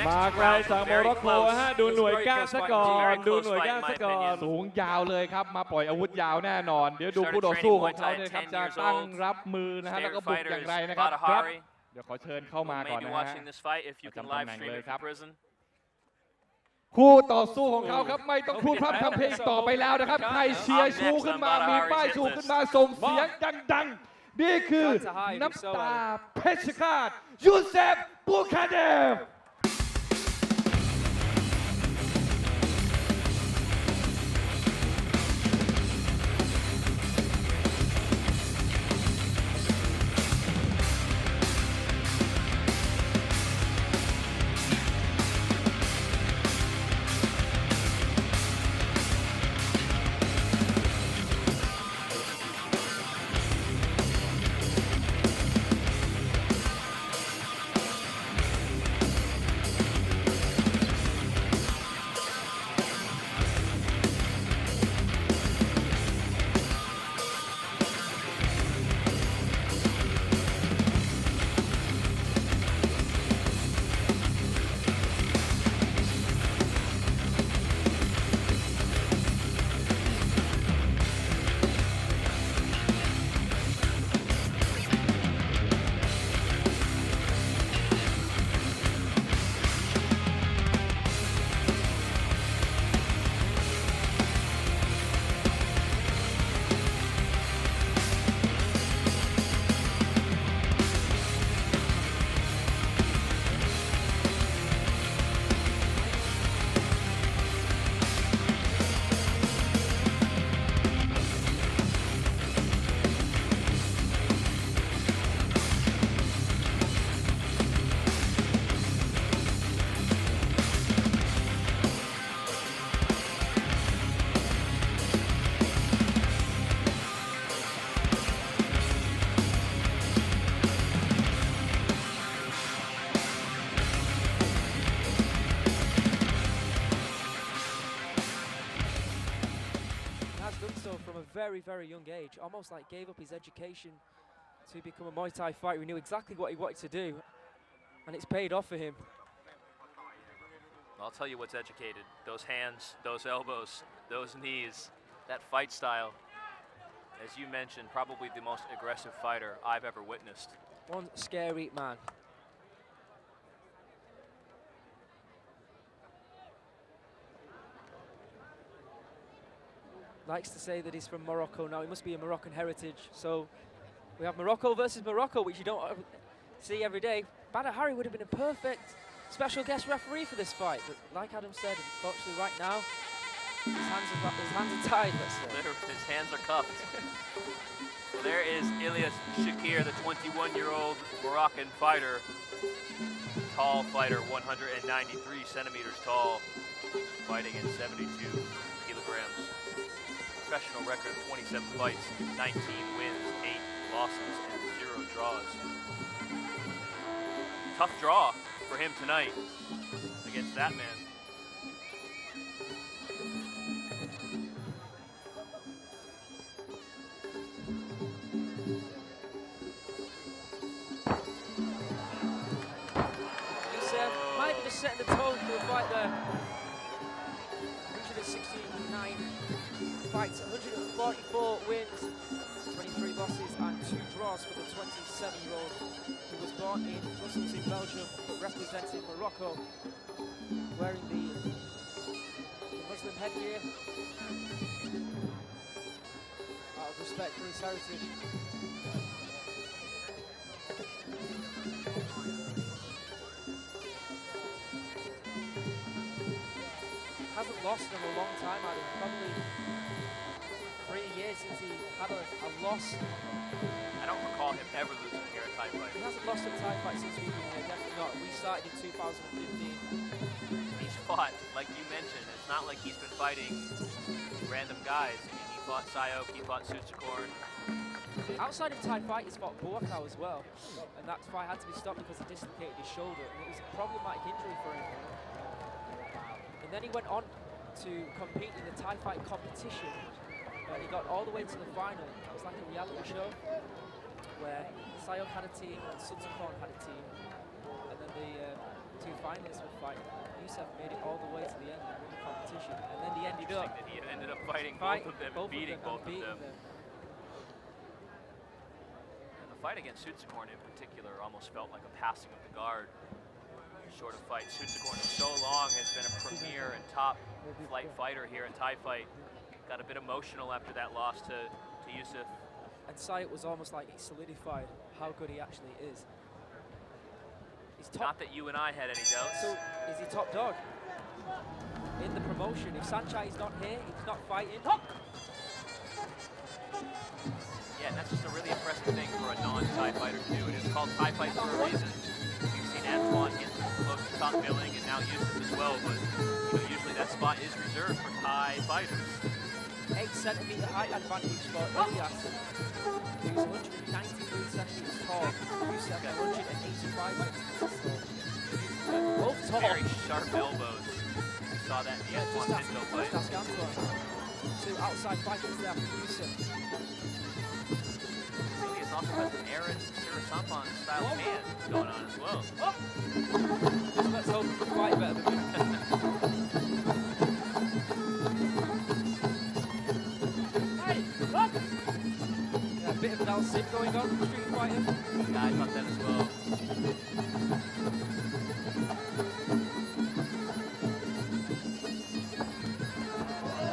มาไกลจากโมร็อกโกฮะดูหน่วยก้านซะก่อนดูหน่วยก้านซะก่อนสูงยาวเลยครับมาปล่อยอาวุธยาวแน่นอนเดี๋ยวดูคู่ต่อสู้ของเขาเนี่ยครับจะตั้งรับมือนะฮะแล้วก็บุกอย่างไรนะครับครับเดี๋ยวขอเชิญเข้ามาก่อนนะฮะประจำตำแหน่งเลยครับคู่ต่อสู้ของเขาครับไม่ต้องพูดพร่ำทำเพลงต่อไปแล้วนะครับใครเชียร์ชูขึ้นมามีป้ายชูขึ้นมาส่งเสียงดังๆนี่คือน้ำตาเพชรฆาตยูเซฟ บูคาเนมvery young age, almost like gave up his education to become a Muay Thai fighter. He knew exactly what he wanted to do, and it's paid off for him. I'll tell you what's educated. Those hands, those elbows, those knees, that fight style. as you mentioned, probably the most aggressive fighter I've ever witnessed. One scary man. Likes to say that he's from Morocco now. He must be a Moroccan heritage. So we have Morocco versus Morocco, which you don't see every day. Badr Hari would have been a perfect special guest referee for this fight. But like Adam said, unfortunately right now, his hands are tied, let's say. Literally, his hands are cuffed. Well, there is ILYASS Chakir, the 21-year-old Moroccan fighter. Tall fighter, 193 centimeters tall, fighting at 72 kilograms. Professional record of 27 fights, 19 wins, 8 losses, and 0 draws. Tough draw for him tonight against that man. YOUSSEF might be just setting the tone for the fight there. 169 fights, 144 wins, 23 losses and 2 draws for the 27-year-old who was born in Brussels in Belgium but representing Morocco, wearing the Muslim headgear out of respect for his heritage. Hasn't lost in a long time, Adam. Probably 3 years since he had a loss. I don't recall him ever losing here at Thai fight. He hasn't lost a Thai fight since we've been here, definitely not. We started in 2015. He's fought, like you mentioned, it's not like he's been fighting random guys. I mean, he fought SAENCHAI, he fought Sutsukorn. Outside of Thai fight, he's fought Buakaw as well. And that fight had to be stopped because he dislocated his shoulder. And it was a problematic injury for him. And then he went on to compete in the Thai fight competition. He got all the way to the final. It was like a reality show where SAENCHAI had a team and Sutsukorn had a team. And then the 2 finalists would fight. YOUSSEF made it all the way to the end and win the competition. And then he ended up... that he ended up fighting both of them and beating both of them. And the fight against Sutsukorn in particular almost felt like a passing of the guard. Short of fight. Sutsukorn for so long has been a premier and top flight fighter here at Thai fight. Got a bit emotional after that loss to YOUSSEF. And SAENCHAI was almost like he solidified how good he actually is. He's top. Not that you and I had any doubts. So is he top dog in the promotion? If SAENCHAI is not here, he's not fighting. Yeah, and that's just a really impressive thing for a non-Thai fighter to do. It is called Thai fight for a reason. We've seen Antoine get close to top billing and now YOUSSEF as well, but you know, usually that spot is reserved for Thai fighters. 8 centimeter height advantage for ILYASS, who's 193 centimeters tall. YOUSSEF 185 centimeters tall. Both tall. Very sharp elbows. We saw that in the Antoine Pinto fight. Just ask Antoine. 2 outside fighters there for YOUSSEF. ILYASS also has an Aaron Sirasampan style hand going on as well. Let's hope he can fight better than me. A bit of an L-sip going on for Street Fighter. Yeah, I thought that as well.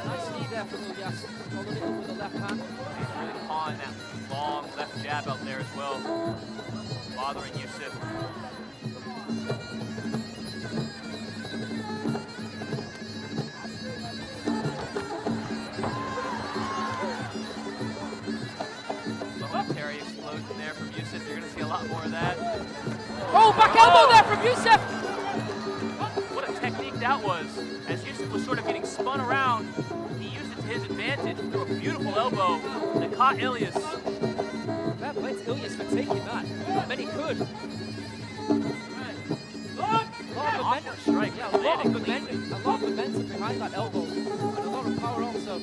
Nice knee there from ILYASS. Followed it up with the left hand. He's really pawing that long left jab out there as well. Bothering YOUSSEF. Explosion there from YOUSSEF. You're going to see a lot more of that. Oh, back elbow there from YOUSSEF! What a technique that was. As YOUSSEF was sort of getting spun around, he used it to his advantage through a beautiful elbow that caught ILYASS. Fair play to ILYASS for taking that. I bet he could. A lot of momentum. Strike. Yeah, a lot of momentum behind that elbow. And a lot of power also.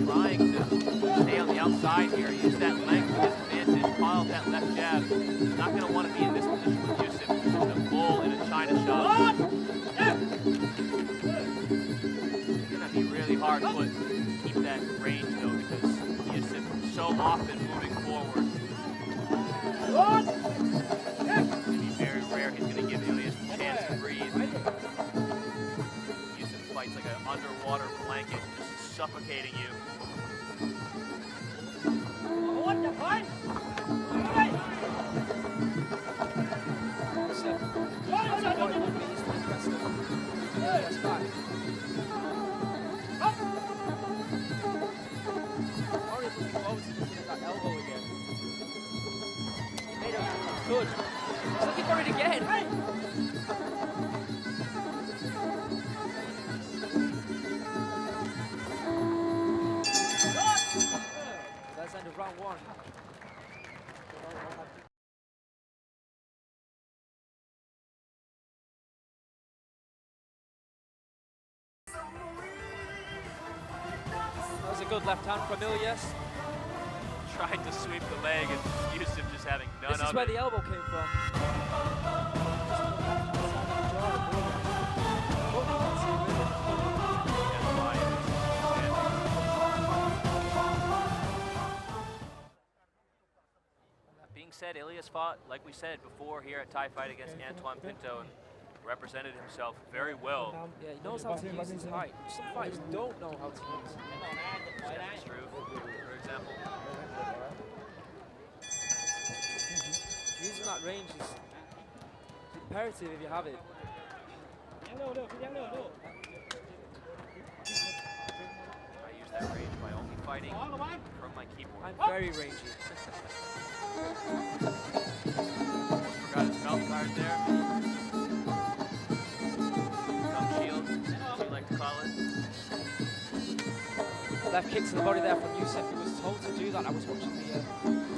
Trying to stay on the outside here, use that length to his advantage, pile that left jab. not going to want to be in this position with Youssef, which is a bull in a china shop. It's going to be really hard to keep that range, though, because Youssef is so often moving forward. It's going to be very rare he's going to give Ilyas a chance to breathe. Youssef fights like an underwater blanket, just suffocating you. Good. He's looking for it again. That's the end of round one. That was a good left hand from Ilyas. Tried to sweep the leg and Youssef just having none of it. This is where the elbow came from. That being said, Ilyas fought, like we said before, here at Thai Fight against Antoine Pinto and represented himself very well. Yeah, he knows how to use his height. Some fighters don't know how to use it. That's true, for example. Using that range is imperative if you have it. I use that range by only fighting from my keyboard. I'm very rangy. Almost forgot his mouth guard there. Thumb shield, as you like to call it. Left kick to the body there from Youssef. He was told to do that. I was watching the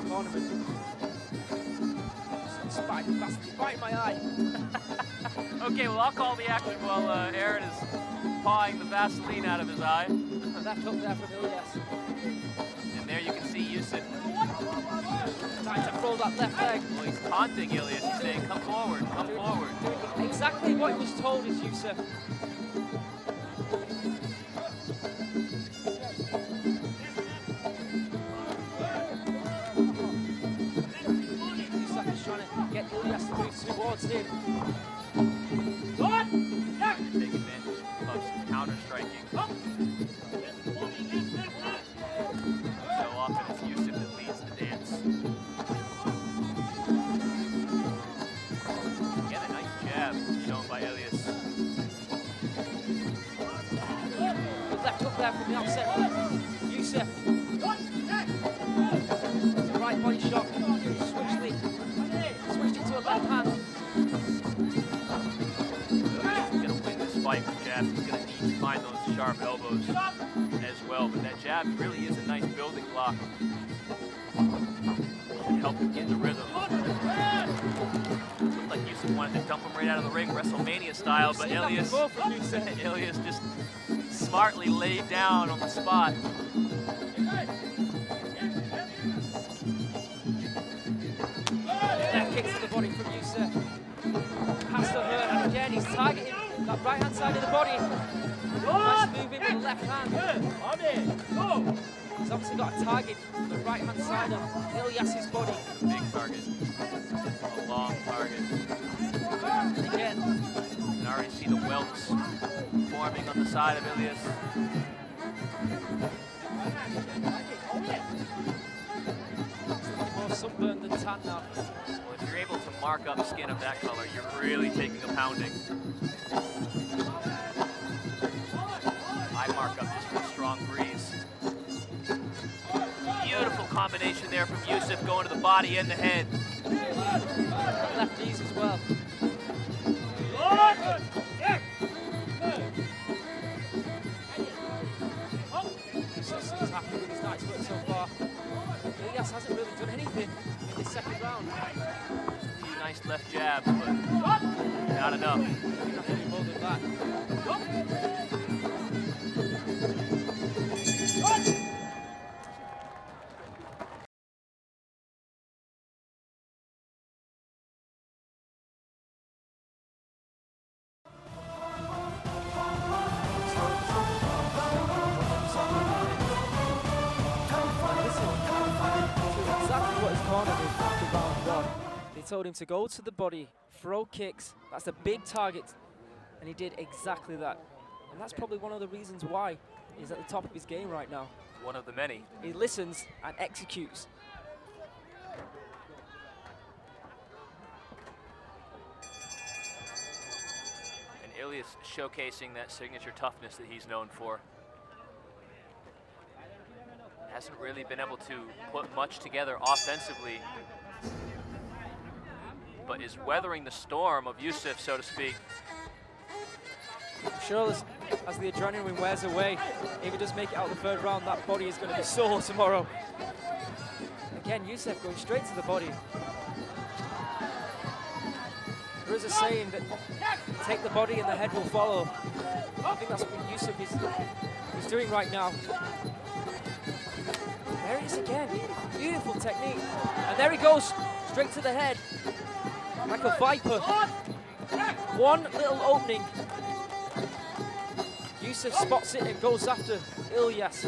tournament. Spider bastard, right in my eye. Okay, well, I'll call the action while Aaron is pawing the Vaseline out of his eye. Left hook there from Ilyas. And there you can see Youssef. Trying to throw that left leg. Well, he's taunting Ilyas. He's saying, come forward, come forward. Doing exactly what he was told is Youssef. Youssef is trying to get Ilyas to move towards him. Take advantage of some counter-striking. So often it's Youssef that leads the dance. Again, a nice jab shown by Ilyas. Good left hook there from the offset. Youssef. It's a right body shot. Switched into a left hand. He's going to win this fight with jabs. He's going to need to find those sharp elbows as well. But that jab really is a nice building block. Should help him get in the rhythm. Looked like Youssef wanted to dump him right out of the ring, WrestleMania style, but Ilyas just smartly laid down on the spot. Left kick to the body from Youssef. Has to hurt, and again he's targeting that right hand side of the body. Nice move in with the left hand. He's obviously got a target on the right hand side of Ilyas's body. Big target. A long target. And again. You can already see the welts forming on the side of Ilyas. More sunburned than tan now. Well, if you're able to mark up skin of that color, you're really taking a pounding. I mark up just with a strong breeze. Beautiful combination there from Youssef, going to the body and the head. Left knees as well. He's happy with his night's work so far. Ilyas hasn't really done anything in this second round. A few nice left jabs, but not enough. Nothing more than that. on him after round 1. They told him to go to the body, throw kicks. That's a big target, and he did exactly that. And that's probably one of the reasons why he's at the top of his game right now. One of the many. He listens and executes. And ILYASS showcasing that signature toughness that he's known for. Hasn't really been able to put much together offensively, but is weathering the storm of YOUSSEF, so to speak. I'm sure as the adrenaline wears away, if he does make it out the 3rd round, that body is going to be sore tomorrow. Again, YOUSSEF going straight to the body. There is a saying that take the body and the head will follow. I think that's what YOUSSEF is doing right now. There it is again. Beautiful technique. And there he goes, straight to the head. Like a viper. One little opening. YOUSSEF spots it and goes after ILYASS.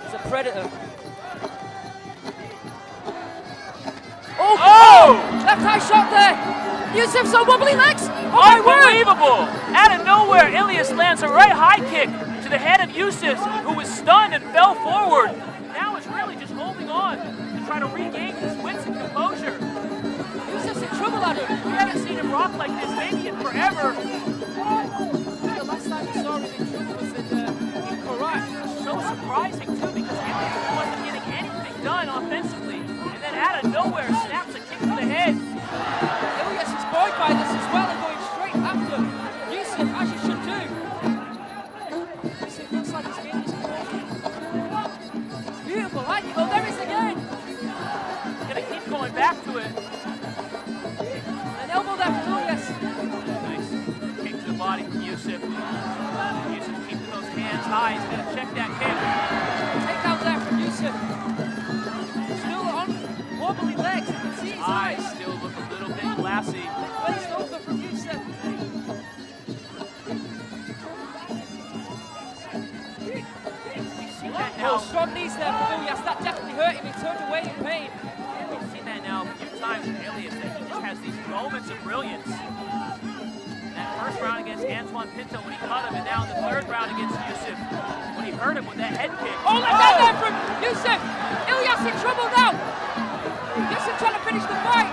He's a predator. Oh! Left high shot there! YOUSSEF's on wobbly legs! Oh my word! Unbelievable! Out of nowhere, ILYASS lands a right high kick to the head of YOUSSEF, who was stunned and fell forward. Now it's really just holding on to try to regain his wits and composure. YOUSSEF's in trouble, Adam. We haven't seen him rock like this maybe in forever. The last time we saw him in trouble was in Korat. So surprising too, because ILYASS wasn't getting anything done offensively. And then out of nowhere snaps a kick to the head. ILYASS is buoyed by this as well and going straight after YOUSSEF, as you should do. YOUSSEF looks like he's getting his composure. Beautiful height. Oh, there it is again. Gonna keep going back to it. An elbow there for ILYASS. Nice kick to the body from YOUSSEF. YOUSSEF keeping those hands high. He's gonna check that kick. Takedown there from YOUSSEF. Still on wobbly legs. You can see his eyes. Still look a little bit glassy. Placed over from YOUSSEF. Oh, strong knees there for ILYASS. That definitely hurt him. He turned away in pain. We've seen that now a few times from ILYASS, that he just has these moments of brilliance. That 1st round against Antoine Pinto when he cut him, and now in the 3rd round against YOUSSEF when he hurt him with that head kick. Oh, look at that from YOUSSEF! ILYASS in trouble now! YOUSSEF trying to finish the fight!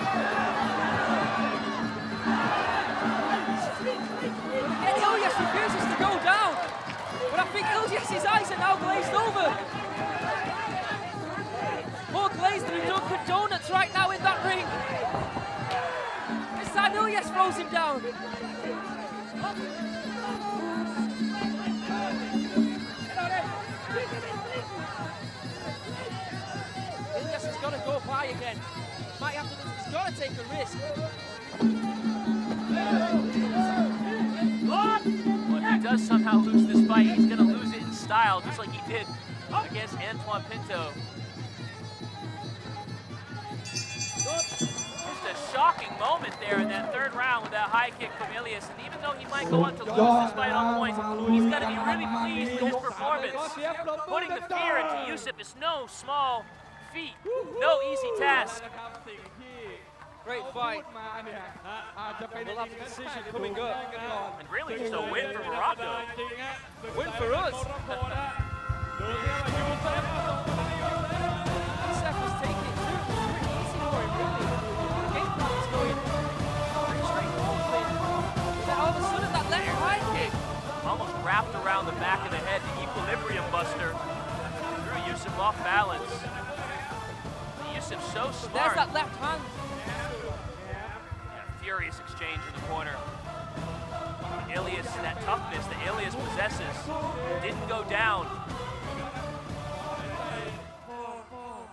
And ILYASS refuses to go down! But I think ILYASS's eyes are now glazed over! More glazed than Dunkin' Donuts right now in that ring! This time ILYASS throws him down! ILYASS has got to go high again. Might have to, he's got to take a risk. Well, if he does somehow lose this fight, he's going to lose it in style, just like he did against Antoine Pinto. Just a shocking moment there in that 3rd round with that high kick from ILYASS. And even though he might go on to lose this fight on points, he's got to be really pleased with his performance. Putting the fear into YOUSSEF is no small feat, no easy task. Great fight. We'll have a decision coming up. And really just a win for Morocco. Win for us. YOUSSEF was taking it through. Pretty easy for him, really. Game plan was going pretty straightforwardly. Then all of a sudden, that left high kick. Almost wrapped around the back of the head, the equilibrium buster. Threw YOUSSEF off balance. YOUSSEF so smart. There's that left hand. Furious exchange in the corner. ILYASS, that toughness that ILYASS possesses, didn't go down.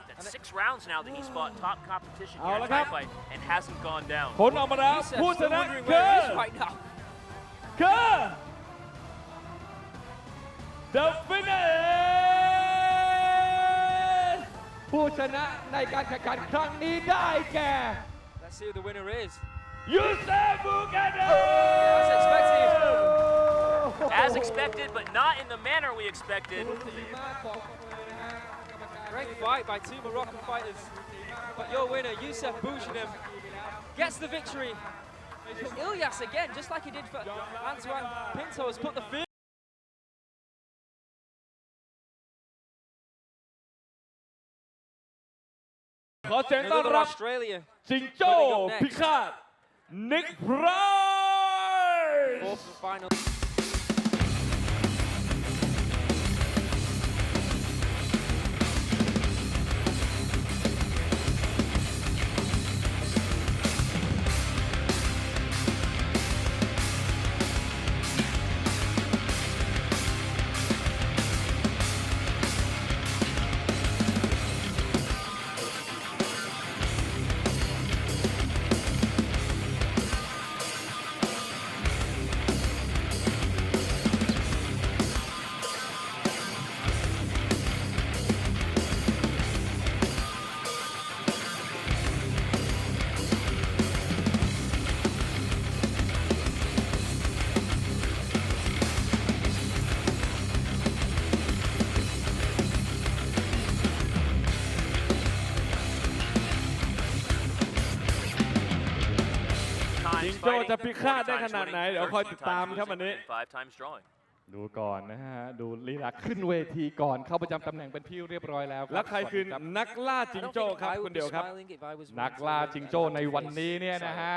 That's 6 rounds now that he's fought top competition here in Thai fight and hasn't gone down. ผลออกมาแล้ว YOUSSEF ผู้ช still นะ wondering คื where อ he is right now. คือ The winner ผู้ชนะในการแข่งขันครั้งนี้ได้แก่ Let's see who the winner is. YOUSSEF BOUGHANEM! As expected. As expected, but not in the manner we expected. Great fight by two Moroccan fighters. But your winner, YOUSSEF BOUGHANEM, gets the victory. ILYASS again, just like he did for Antoine Pinto, has put the field.ขอเสียงต้อน Another รับ Australia. จิงโจ้พิฆาตนิกไพรส์ Fourth and final.จิงโจ้จะพิฆาตได้ขนาดไหนเดี๋ยวคอยติดตามครับวันนี้ 5 times drawing. ดูก่อนนะฮะดูลีลาขึ้นเวทีก่อนเข้าประจำตำแหน่งเป็นที่เรียบร้อยแล้วแล้วใครคือนักล่าจิงโจ้ครับคนเดียวครับนักล่าจิงโจ้ในวันนี้เนี่ยนะฮะ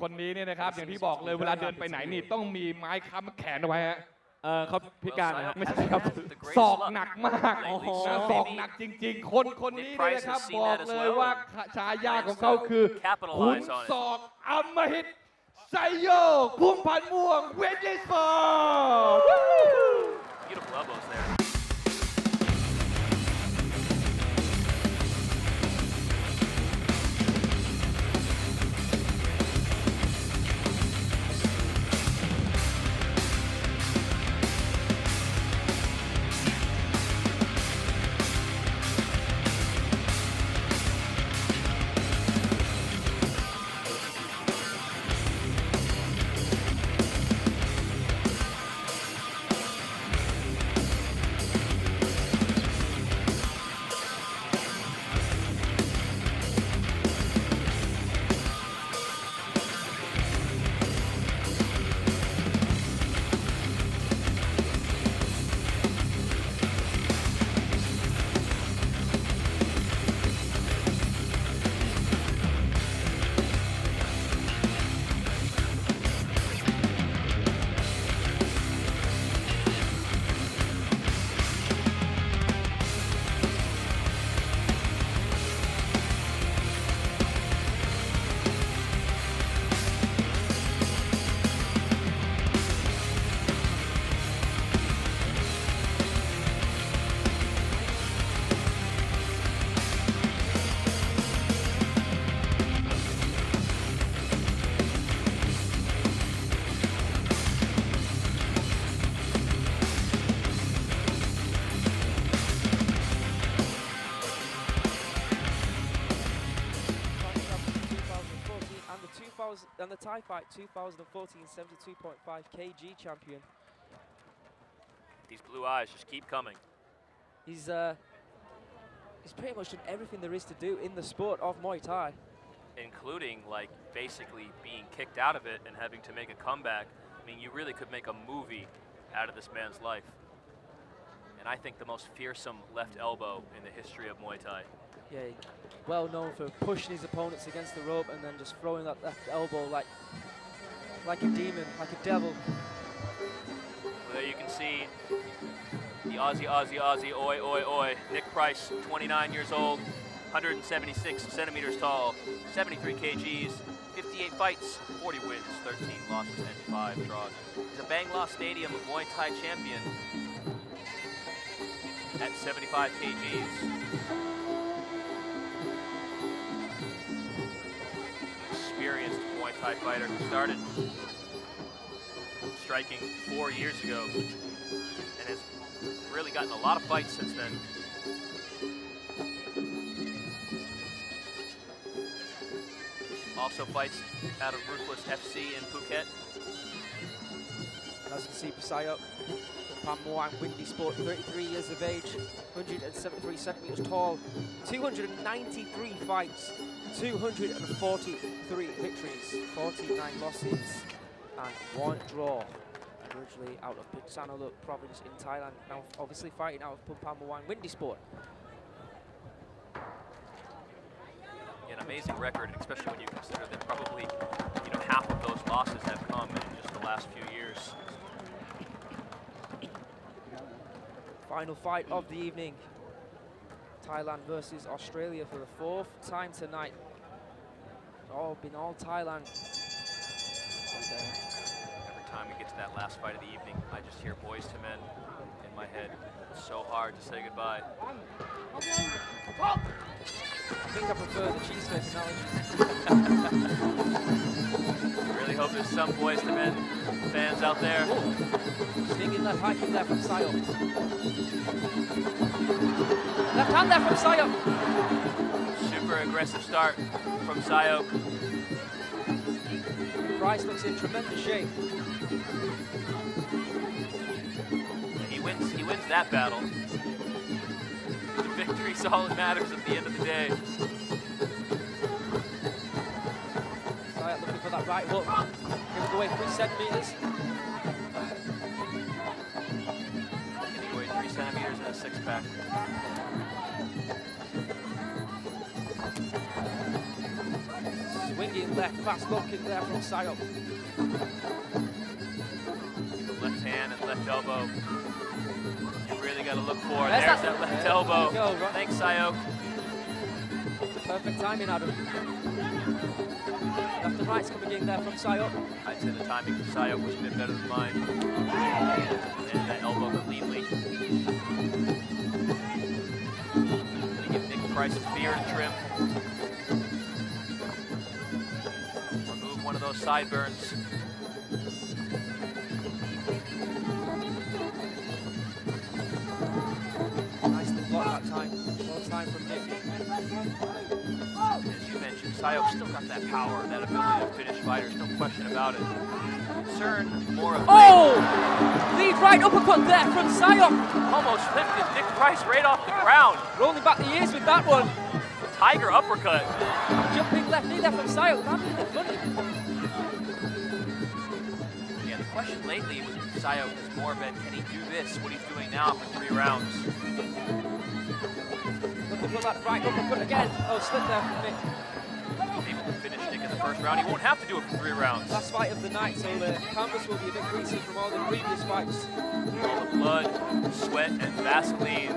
คนนี้เนี่ยนะครับอย่างที่บอกเลยเวลาเดินไปไหนนี่ต้องมีไม้ค้ำแขนเอาไว้ฮะเขาพิการนะครับไม่ใช่ครับศอกหนักมากศอกหนักจริงๆคนนี้เนี่ยนะครับบอกเลยว่าฉายาของเขาคือขุนศอกอำมหิตไซโยกพุ่มพันม่วงเวทเลสปอร์ต Beautiful elbows there. And the Thai fight 2014 72.5 kg champion. These blue eyes just keep coming. He's pretty much done everything there is to do in the sport of Muay Thai. Including like basically being kicked out of it and having to make a comeback. I mean, you really could make a movie out of this man's life. And I think the most fearsome left elbow in the history of Muay Thai. Yeah, well known for pushing his opponents against the rope and then just throwing that left elbow like a demon, like a devil. Well, there you can see the Aussie, oi, oi, oi. Nick Price, 29 years old, 176 centimeters tall, 73 kgs, 58 fights, 40 wins, 13 losses, and 5 draws. He's a Bangla Stadium Muay Thai champion at 75 kgs. Experienced Muay Thai fighter who started striking 4 years ago and has really gotten a lot of fights since then. Also fights out of Ruthless FC in Phuket. As you can see, SAENCHAI PUMPANMUANG, windy sport, 33 years of age, 173 centimeters tall, 293 fights, 243 victories, 49 losses, and 1 draw. Originally out of Payak-Samui province in Thailand, now obviously fighting out of PUMPANMUANG, windy sport. An amazing record, especially when you consider that probably, half of those losses have come in just the last few years. Final fight of the evening. Thailand versus Australia for the 4th time tonight. It's all been all Thailand. Every time we get to that last fight of the evening, I just hear Boys to Men in my head. It's so hard to say goodbye. I think I prefer the cheesesteak analogy. I really hope there's some Boys to Men fans out there. Swinging left, hiking left from SAENCHAI. Left hand there from SAENCHAI. Super aggressive start from SAENCHAI. Price looks in tremendous shape. He wins that battle. The victory's all that matters at the end of the day. SAENCHAI looking for that right hook. Giving away 3 centimeters. Giving away 3 centimeters and a 6-pack. Swinging left, fast looking there from SAENCHAI. Left hand and left elbow. You really got to look for. There's that left elbow. Go, right. Thanks, SAENCHAI. Perfect timing, Adam. Left and right's coming in there from SAENCHAI. I'd say the timing from SAENCHAI was a bit better than mine. And that elbow cleanly. Gonna give Nick Price's beard a trim. Remove one of those sideburns. Nicely blocked that time. Well time from Nick. As you mentioned, SAENCHAI still got that power, that ability to finish fighters, no question about it. Concern more of Lead right uppercut there from SAENCHAI. almost lifted Nick Price right off the ground. Rolling back the ears with that one. Tiger uppercut. Jumping left knee there from SAENCHAI. That made it funny. Yeah, the question lately with SAENCHAI is more about, can he do this, what he's doing now for 3 rounds? Looking for that right uppercut again. Oh, slip there from Nick. Able to finish Nick in the first round. He won't have to do it for 3 rounds. Last fight of the night, so the canvas will be a bit greasy from all the previous fights. All the blood, sweat, and Vaseline.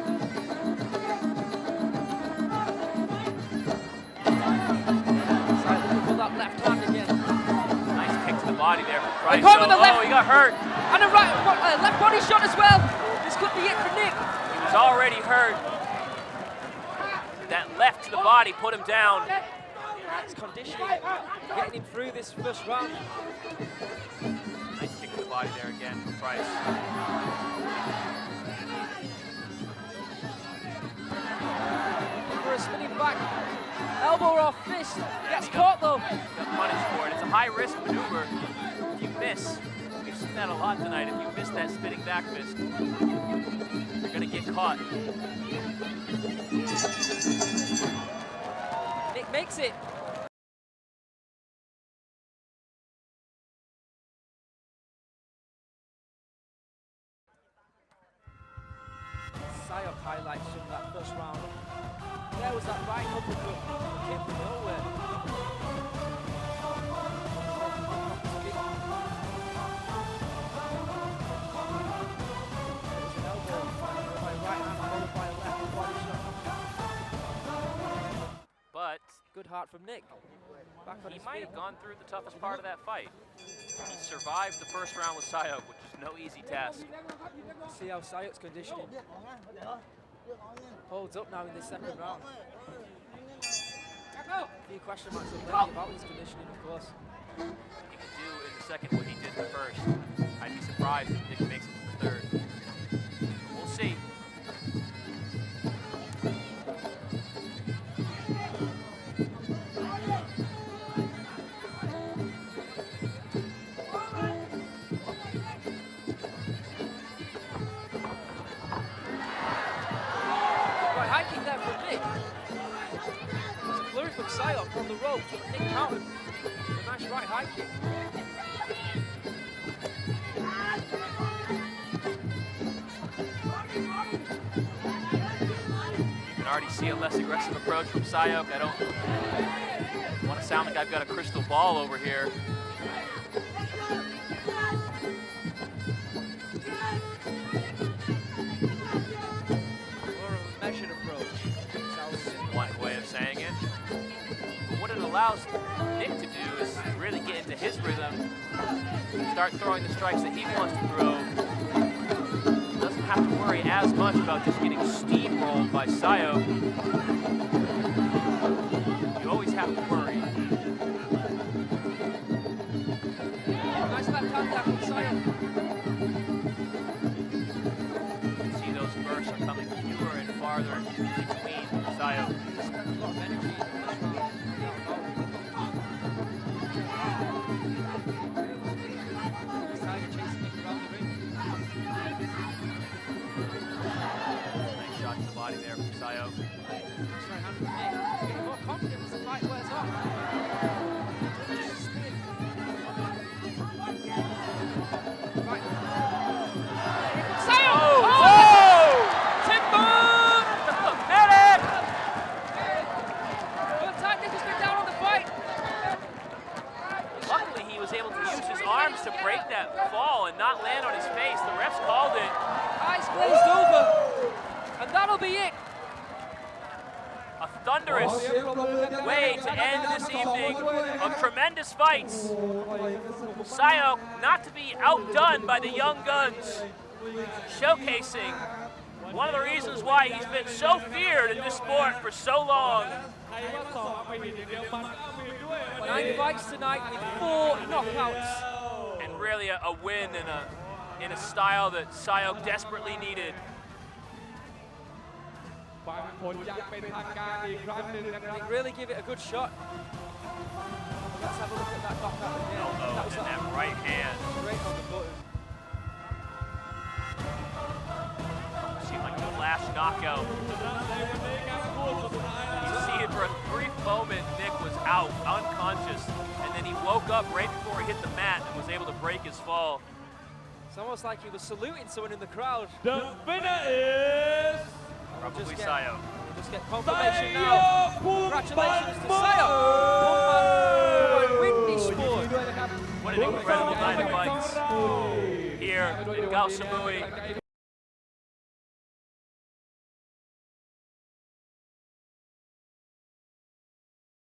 SAENCHAI looking for that left hand again. Nice kick to the body there from Price. caught him with the left. Oh, he got hurt. And a left body shot as well. This could be it for Nick. He was already hurt. That left to the body put him down. Nice conditioning, getting him through this first round. Nice kick to the body there again from Price. For a spinning back, elbow or fist. Gets caught though. Got punished for it. It's a high-risk maneuver. If you miss, we've seen that a lot tonight. If you miss that spinning back fist, you're gonna get caught. Nick makes it. SAENCHAI highlights from that first round. There was that right uppercut that came from nowhere. There's an elbow followed by right hand, followed by a left body shot. But Good heart from Nick. Back on he his might feet. have gone through the toughest part of that fight. He survived the first round with SAENCHAI, which is no easy task. See how SAENCHAI's conditioning holds up now in this second round. A few question marks about his conditioning, of course. He could do in the second what he did in the first. I'd be surprised if Nick makes it to the third. We'll see. approach, but Nick countered with a nice right high kick. You can already see a less aggressive approach from SIYOK. I don't want to sound like I've got a crystal ball over here. More of a measured approach. One way of saying it. But what it allows Nick to do is really get into his rhythm, start throwing the strikes that he wants to throw. Doesn't have to worry as much about just getting steamrolled by SIYOK. You always have to worry. Nice left hand there from SIYOK. You can see those bursts are coming fewer and farther between SIYOK. A lot of energy in this round. Tiger chasing Nick around the ring. Nice shot to the body there from SIYOK. Nice right hand from Nick. Getting more confident as the fight wears on. Just spin. Right. SIYOK! Oh! Timber! Medic! Good time, Nick has been down on the fight. Luckily, he was able to use his arms to break that fall and not land on his face. The refs called it. Eyes glazed over. And that'll be it. A thunderous way to end this evening of tremendous fights. SIYOK not to be outdone by the young guns, showcasing one of the reasons why he's been so feared in this sport for so long. 9 fights tonight with 4 knockouts. And really a win in a style that SIYOK desperately needed. ฟังผลอย่างเป็นทางการอีกครั้งหนึ่งนะครับ They really give it a good shot. Let's have a look at that knockout again. Elbow That was in that right hand. straight on the button. Seemed like the last knockout. You see it for a brief moment, Nick was out, unconscious, and then he woke up right before he hit the mat and was able to break his fall. It's almost like he was saluting someone in the crowd. The winner is Probably SIYOK. We'll just get confirmation now. SAENCHAI Congratulations to SIYOK. PUMPANMUANG win this sport. What an incredible night of fights here in PAYAK-Samui.